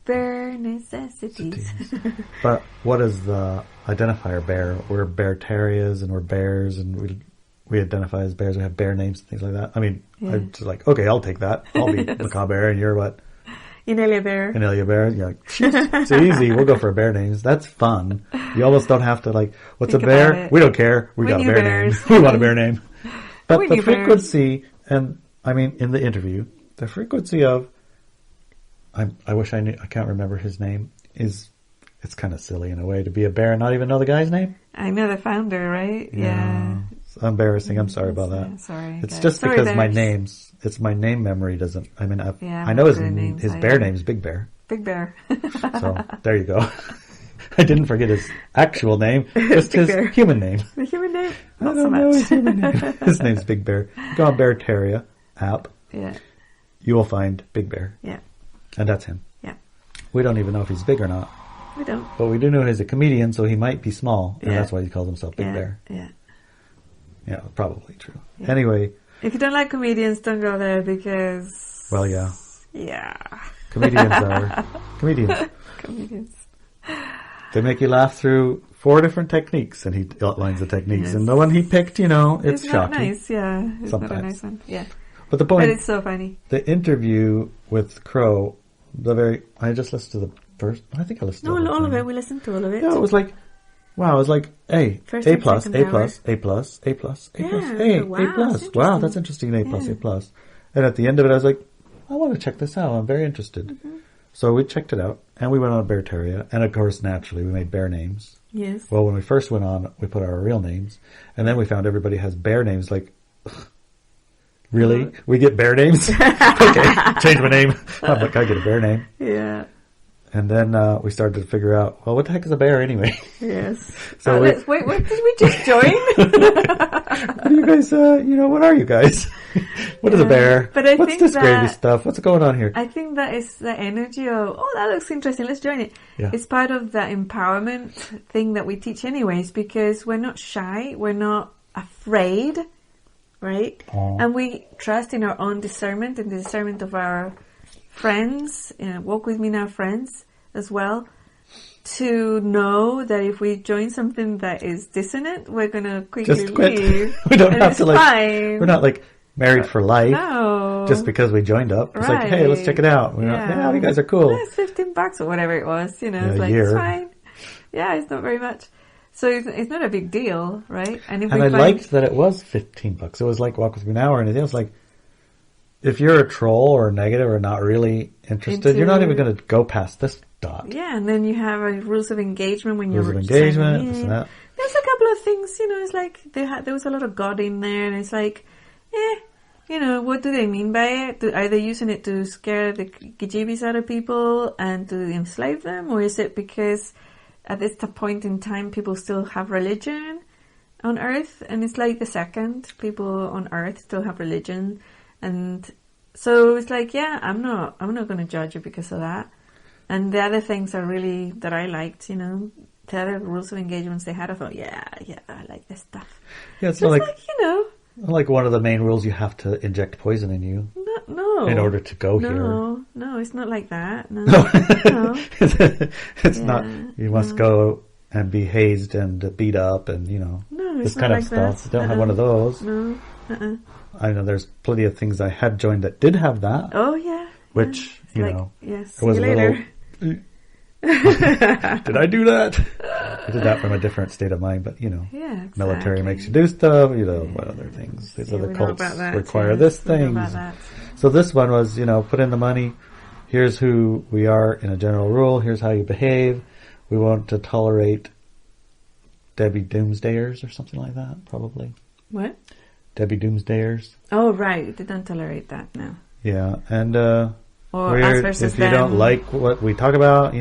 Bear necessities. But what is the identifier bear? We're BearTarias and we're bears, and we identify as bears. We have bear names and things like that. I mean, I'm just like, okay, I'll take that. I'll be Macaw Bear, and you're what? Inelia Bear. Inelia Bear. You're like, it's easy. We'll go for bear names. That's fun. You almost don't have to what's a bear? We don't care. We got a bear name. We want a bear name. But the frequency, and I mean, in the interview, the frequency of, I wish I knew, I can't remember his name, is it's kind of silly in a way to be a bear and not even know the guy's name. I know the founder, right? Yeah. It's embarrassing. I'm sorry about that. Sorry. It's guys. just Sorry, because bears. my name memory doesn't, I mean, Yeah, I know his I bear know. name is Big Bear. Big Bear. So there you go. I didn't forget his actual name, just Big his Bear. human name. The human name? I Not don't so know much. his human name. His name's Big Bear. Go on BearTaria app. Yeah. You will find Big Bear. Yeah. And that's him. Yeah. We don't even know if he's big or not. We don't. But we do know he's a comedian, so he might be small. And Yeah. that's why he calls himself Big Bear. Yeah. Yeah, probably true. Yeah. Anyway. If you don't like comedians, don't go there because... Well, yeah. Yeah. Comedians are... Comedians. Comedians. They make you laugh through 4 different techniques, and he outlines the techniques. Yes. And the one he picked, it's not shocking. nice, yeah. It's Sometimes. not a nice one. Yeah. But the But point, it's so funny. the interview with Crow, I just listened to the first, I think I listened No, to the whole all of thing. it. We listened to all of it. Yeah, it was like, wow, it was like, A, First A and plus, second A hour. plus, A plus, A plus, A plus, Yeah, A, wow, A plus. that's Wow, interesting. that's interesting, A plus, Yeah. A plus. And at the end of it, I was like, I want to check this out. I'm very interested. Mm-hmm. So we checked it out, and we went on BearTaria, and of course, naturally, we made bear names. Yes. Well, when we first went on, we put our real names, and then we found everybody has bear names. Like, really? We get bear names? Okay, change my name. I'm like, I get a bear name. Yeah. And then we started to figure out, well, what the heck is a bear anyway? Yes. So Let's wait. What did we just join? What do you guys? What are you guys? What is a bear? But I What's think this gravy that- stuff? What's going on here? I think that is the energy of, oh, that looks interesting. Let's join it. Yeah. It's part of the empowerment thing that we teach anyways, because we're not shy. We're not afraid, right? Oh. And we trust in our own discernment and the discernment of our friends, walk with me now friends as well, to know that if we join something that is dissonant, we're going to quickly Just quit. leave. We don't And have it's to fine. We're not like married for life. No. Just because we joined up. It's like, hey, let's check it out. We're not, yeah, you guys are cool. Yeah, it's $15 or whatever it was, Yeah, it's a like, year. it's fine. Yeah, it's not very much. So it's not a big deal, right? And if And we I find, liked that it was $15. It was like Walk With Me Now or anything else. Like, if you're a troll or negative or not really interested, you're not even going to go past this dot. yeah, and then you have rules of engagement when Rules you're of engagement, signing this in. and that. There's a couple of things, it's like there was a lot of God in there, and it's like, what do they mean by it? Are they using it to scare the gajibis out of people and to enslave them? Or is it because at this point in time people still have religion on Earth? And it's like the second, people on Earth still have religion. And so it's like, yeah, I'm not going to judge you because of that. And the other things are really, that I liked, the other rules of engagements they had, I thought, yeah, I like this stuff. Yeah, it's So not it's like, like one of the main rules, you have to inject poison in you no. in order to go here. No, it's not like that. No. No. No. It's not, you must go and be hazed and beat up and, No, this it's kind not of like stuff. that. You don't have one of those. No. I know there's plenty of things I had joined that did have that, Oh, yeah. which, Yeah. Yes. it was See a you little... later. Did I do that? I did that from a different state of mind, but, Yeah, military exactly. makes you do stuff, what other things. These Yeah, other we know cults about that, require yes, this we know thing. about that. So this one was, put in the money. Here's who we are in a general rule. Here's how you behave. We want to tolerate Debbie Doomsdayers or something like that, probably. What? Debbie Doomsdayers. Oh, right. They don't tolerate that now. Yeah, and Or us versus if you them. don't like what we talk about,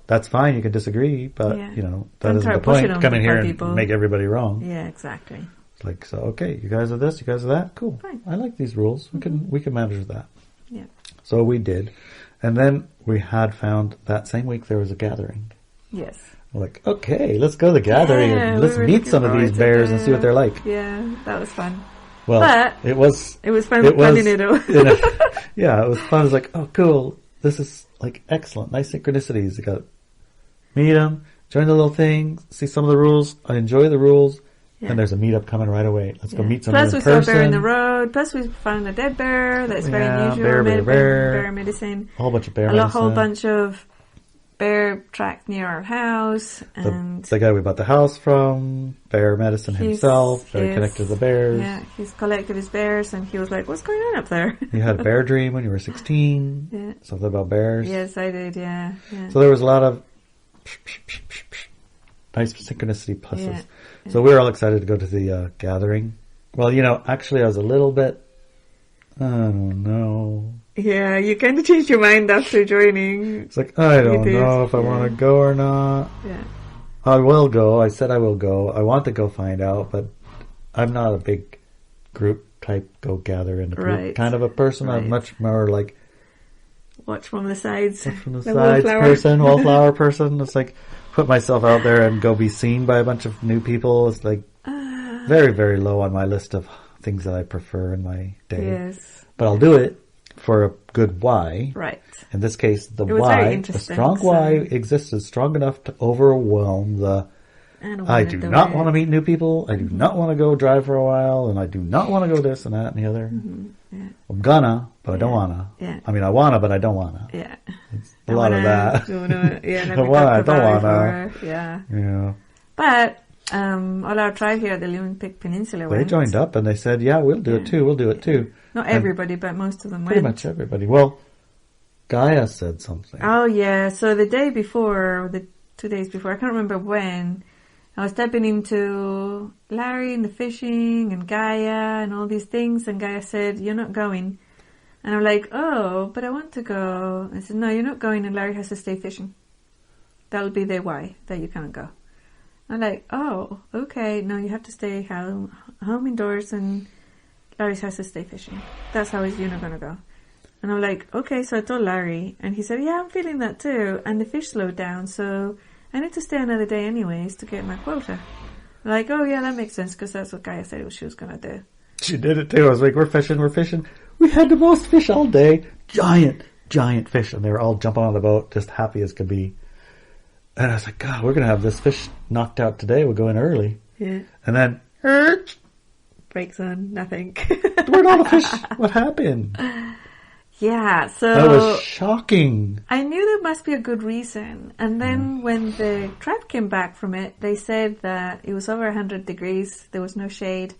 that's fine. You can disagree, but Yeah. that Don't isn't try the to push point. it on Come in here people. and make everybody wrong. Yeah, exactly. It's like, so okay, you guys are this, you guys are that. Cool. Fine. I like these rules. We can manage that. Yeah. So we did, and then we had found that same week there was a gathering. Yes. We're like, okay, let's go to the gathering Yeah, and we let's were meet looking some of these forward to bears and see what that. they're like. Yeah, that was fun. Well, But it was fun planning it all. yeah, it was fun. It was like, oh, cool. This is like excellent. Nice synchronicities. You got meet them, join the little thing, see some of the rules. I enjoy the rules. Yeah. And there's a meetup coming right away. Let's go meet someone Plus, in we saw a person. bear in the road. Plus, we found a dead bear. That's very Yeah, unusual. bear. Bear medicine. A whole bunch of bear A medicine. whole bunch of bear tracks near our house. And The guy we bought the house from, bear medicine He's- himself, very yes. connected to the bears. yeah, he's collected his bears, and he was like, "What's going on up there?" You had a bear dream when you were 16. Yeah. Something about bears. Yes, I did. Yeah. So there was a lot of Nice synchronicity pluses. Yeah. So we were all excited to go to the gathering. Well, actually I was a little bit, I don't know. Yeah, you kind of changed your mind after joining. It's like, I don't know if I want to go or not. Yeah. I will go. I said I will go. I want to go find out, but I'm not a big group type go gather in a group kind of a person. I'm much more like watch from the sides. Watch from the sides person, wallflower person. It's like put myself out there and go be seen by a bunch of new people. It's like very, very low on my list of things that I prefer in my day. Yes. But I'll do it for a good why. Right. In this case, the why, the strong why existed strong enough to overwhelm the I do not want to meet new people. I do not want to go drive for a while, and I do not want to go this and that and the other. Yeah. I'm gonna, but I don't wanna. Yeah. I mean, I wanna, but I don't wanna. Yeah. It's a lot of that. I don't wanna. Yeah. Yeah. But all our tribe here at the Olympic Peninsula went. They joined up and they said, "Yeah, we'll do it too. We'll do it too." Not everybody, but most of them went. Pretty much everybody. Well, Gaia said something. Oh yeah. So the day before, the 2 days before, I can't remember when. I was stepping into Larry and the fishing and Gaia and all these things, and Gaia said, "You're not going." And I'm like, "Oh, but I want to go." I said, "No, you're not going, and Larry has to stay fishing. That'll be the why that you can't go." I'm like, "Oh, okay. No, you have to stay home indoors, and Larry has to stay fishing. That's how you're not gonna go." And I'm like, "Okay." So I told Larry, and he said, "Yeah, I'm feeling that too." And the fish slowed down, so I need to stay another day anyways to get my quota. Like, oh yeah, that makes sense because that's what Gaia said she was going to do. She did it too. I was like, we're fishing. We had the most fish all day. Giant fish. And they were all jumping on the boat, just happy as could be. And I was like, God, we're going to have this fish knocked out today. We'll go in early. Yeah. And then, breaks on, nothing. Where'd all the fish? What happened? Yeah, so that was shocking. I knew there must be a good reason. And then when the tribe came back from it, they said that it was over 100 degrees. There was no shade.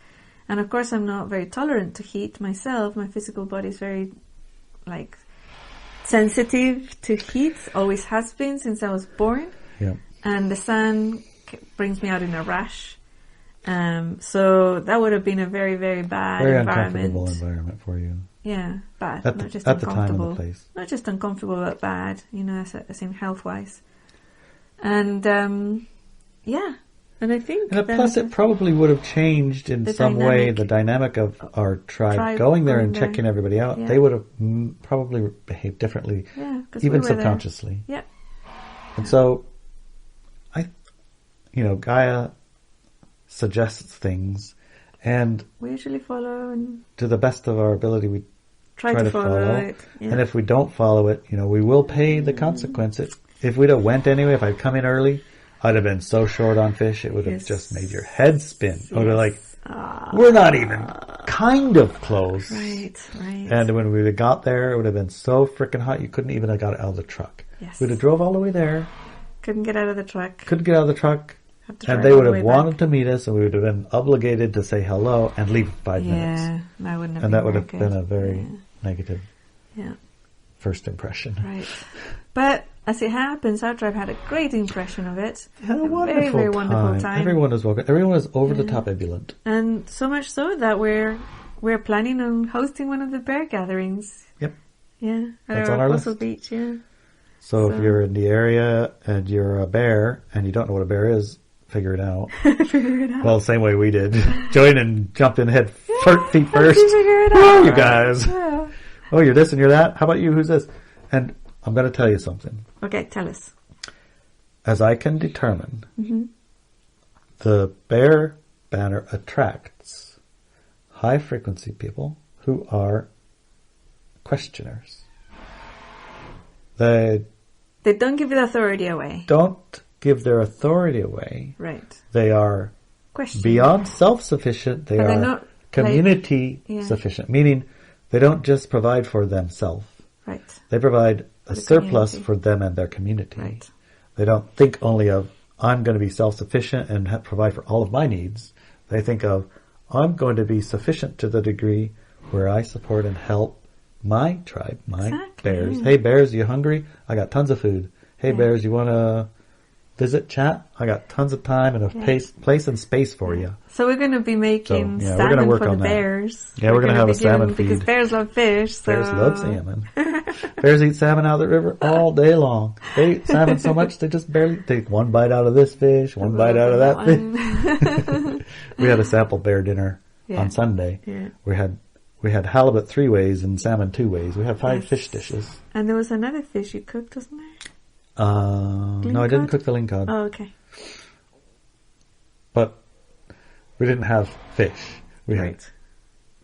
And of course, I'm not very tolerant to heat myself. My physical body is very, sensitive to heat. Always has been since I was born. Yeah. And the sun brings me out in a rash. So that would have been a very, very bad very environment. Very uncomfortable environment for you. Yeah, bad. Not just uncomfortable. At the time and the place. Not just uncomfortable, but bad, as in health-wise. And, yeah. And I think... And plus it probably would have changed in some way the dynamic of our tribe going there and checking everybody out. Yeah. They would have probably behaved differently, even subconsciously. There. Yeah. And so, Gaia suggests things, and we usually follow, and to the best of our ability, we try to follow it. Yeah. And if we don't follow it, we will pay the consequences. If we'd have went anyway, if I'd come in early, I'd have been so short on fish, it would have just made your head spin. Yes. Or like, we're not even kind of close. Right. And when we got there, it would have been so freaking hot, you couldn't even have got out of the truck. Yes. We'd have drove all the way there. Couldn't get out of the truck. And they would have wanted to meet us, and we would have been obligated to say hello and leave 5 minutes. Yeah, that wouldn't have and been that would have been a very negative first impression. Right. But as it happens, our tribe had a great impression of it. They had a wonderful, very wonderful time. Everyone was welcome. Everyone was over the top ebullient. And so much so that we're planning on hosting one of the bear gatherings. Yep. Yeah. That's on our list. Beach, yeah. So if you're in the area and you're a bear and you don't know what a bear is, figure it out. Well, same way we did. Join and jump in head feet first. Who are you guys? Yeah. Oh, you're this and you're that? How about you? Who's this? And I'm going to tell you something. Okay, tell us. As I can determine, the bear banner attracts high frequency people who are questioners. They don't give the authority away. Don't give their authority away. Right. They are beyond self-sufficient. They are not community sufficient, meaning they don't just provide for themselves. Right. They provide a surplus for them and their community. Right. They don't think only of, I'm going to be self-sufficient and provide for all of my needs. They think of, I'm going to be sufficient to the degree where I support and help my tribe, my bears. Hey, bears, you hungry? I got tons of food. Hey, bears, you want to visit, chat, I got tons of time and a place and space for you. So we're going to be making salmon for the bears. Yeah, we're going to have a salmon feed. Because bears love fish. So. Bears love salmon. Bears eat salmon out of the river all day long. They eat salmon so much they just barely take one bite out of this fish, one bite out of that fish. We had a sample bear dinner on Sunday. Yeah. We had halibut 3 ways and salmon 2 ways. We had 5 fish dishes. And there was another fish you cooked, wasn't there? No, I didn't cook the lingcod. Oh, okay. But we didn't have fish. We had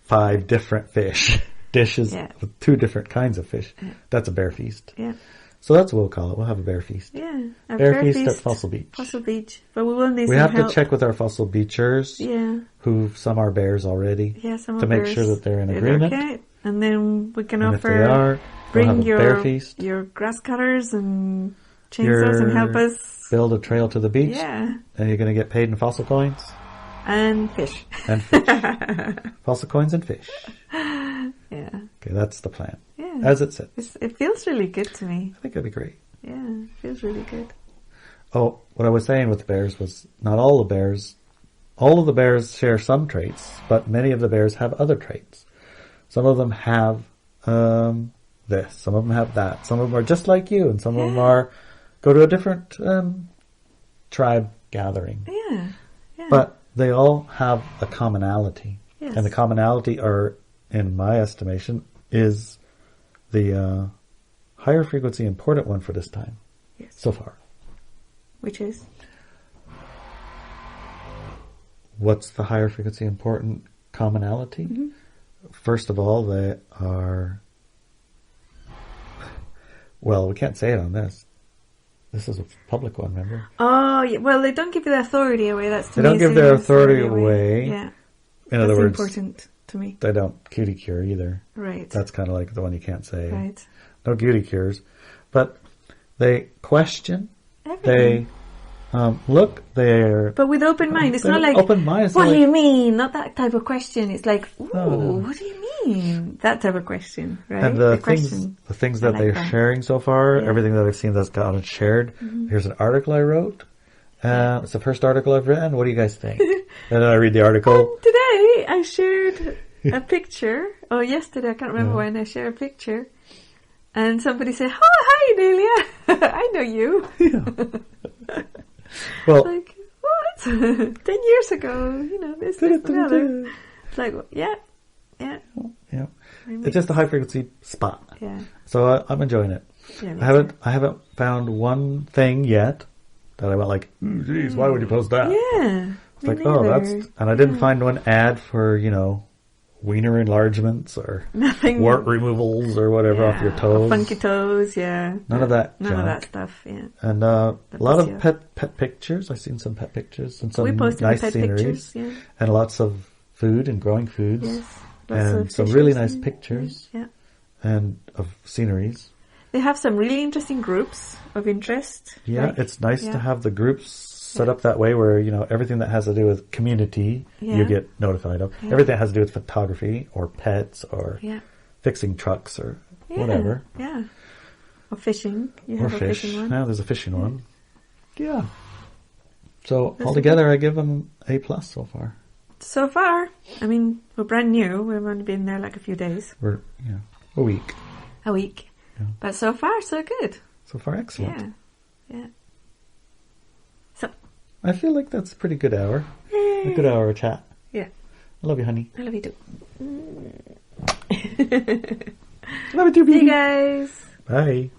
5 different fish dishes with 2 different kinds of fish. Yeah. That's a bear feast. Yeah. So that's what we'll call it. We'll have a bear feast. Yeah. A bear feast at Fossil Beach. Fossil Beach. But we will need We have to check with our Fossil Beachers. Yeah. Who some are bears already. Yeah, some are to make sure that they're in agreement. Okay. And then we can and offer... if they are, we'll have a bear feast. Your grass cutters and chainsaws and help us. Build a trail to the beach. Yeah. And you're going to get paid in fossil coins. And fish. And fish. Fossil coins and fish. Yeah. Okay, that's the plan. Yeah. As it sits. It feels really good to me. I think it'd be great. Yeah, it feels really good. Oh, what I was saying with the bears was not all of the bears share some traits, but many of the bears have other traits. Some of them have this, some of them have that. Some of them are just like you, and some of them go to a different tribe gathering. Yeah. But they all have a commonality. Yes. And the commonality are, in my estimation, is the higher frequency important one for this time. Yes. So far. Which is? What's the higher frequency important commonality? Mm-hmm. First of all, they are... Well, we can't say it on this. This is a public one, remember? Oh, yeah. Well, they don't give their authority away. They don't give their authority away. Yeah. In other words, important to me. They don't cutie cure either. Right. That's kind of like the one you can't say. Right. No cutie cures. But they question. Everything. They look. They're... But with open mind. It's not like, open mind. What do you mean? Not that type of question. It's like, what do you mean? That type of question, right? And the things that they're sharing so far, everything that I've seen that's gotten shared. Mm-hmm. Here's an article I wrote. It's the first article I've written. What do you guys think? And then I read the article. Today I shared a picture. Oh, yesterday, I can't remember when I shared a picture. And somebody said, hi, Inelia. I know you. Yeah. Well, like, what? 10 years ago, this and other. It's like, yeah. It's just a high frequency spot. Yeah. So I'm enjoying it. Yeah, I haven't found one thing yet that I went like, geez, why would you post that? Yeah. It's like, and I didn't find one ad for, wiener enlargements or nothing, wart removals or whatever off your toes. Funky toes, None of that None of that stuff, And a lot of pet pictures. I've seen some pet pictures and some nice sceneries. Pictures, and lots of food and growing foods. Yes. And some really nice pictures. Yeah. And of sceneries. They have some really interesting groups of interest. Yeah, it's nice to have the groups set up that way where, everything that has to do with community, you get notified of. Yeah. Everything that has to do with photography or pets or fixing trucks or whatever. Yeah. Or fishing. You have a fishing one. Now there's a fishing one. Yeah. So altogether, I give them A+ so far. So far. I mean, we're brand new. We've only been there like a few days. We're, a week. A week. Yeah. But so far, so good. So far, excellent. Yeah. So. I feel like that's a pretty good hour. A good hour of chat. Yeah. I love you, honey. I love you too. Love you too, baby. See you guys. Bye.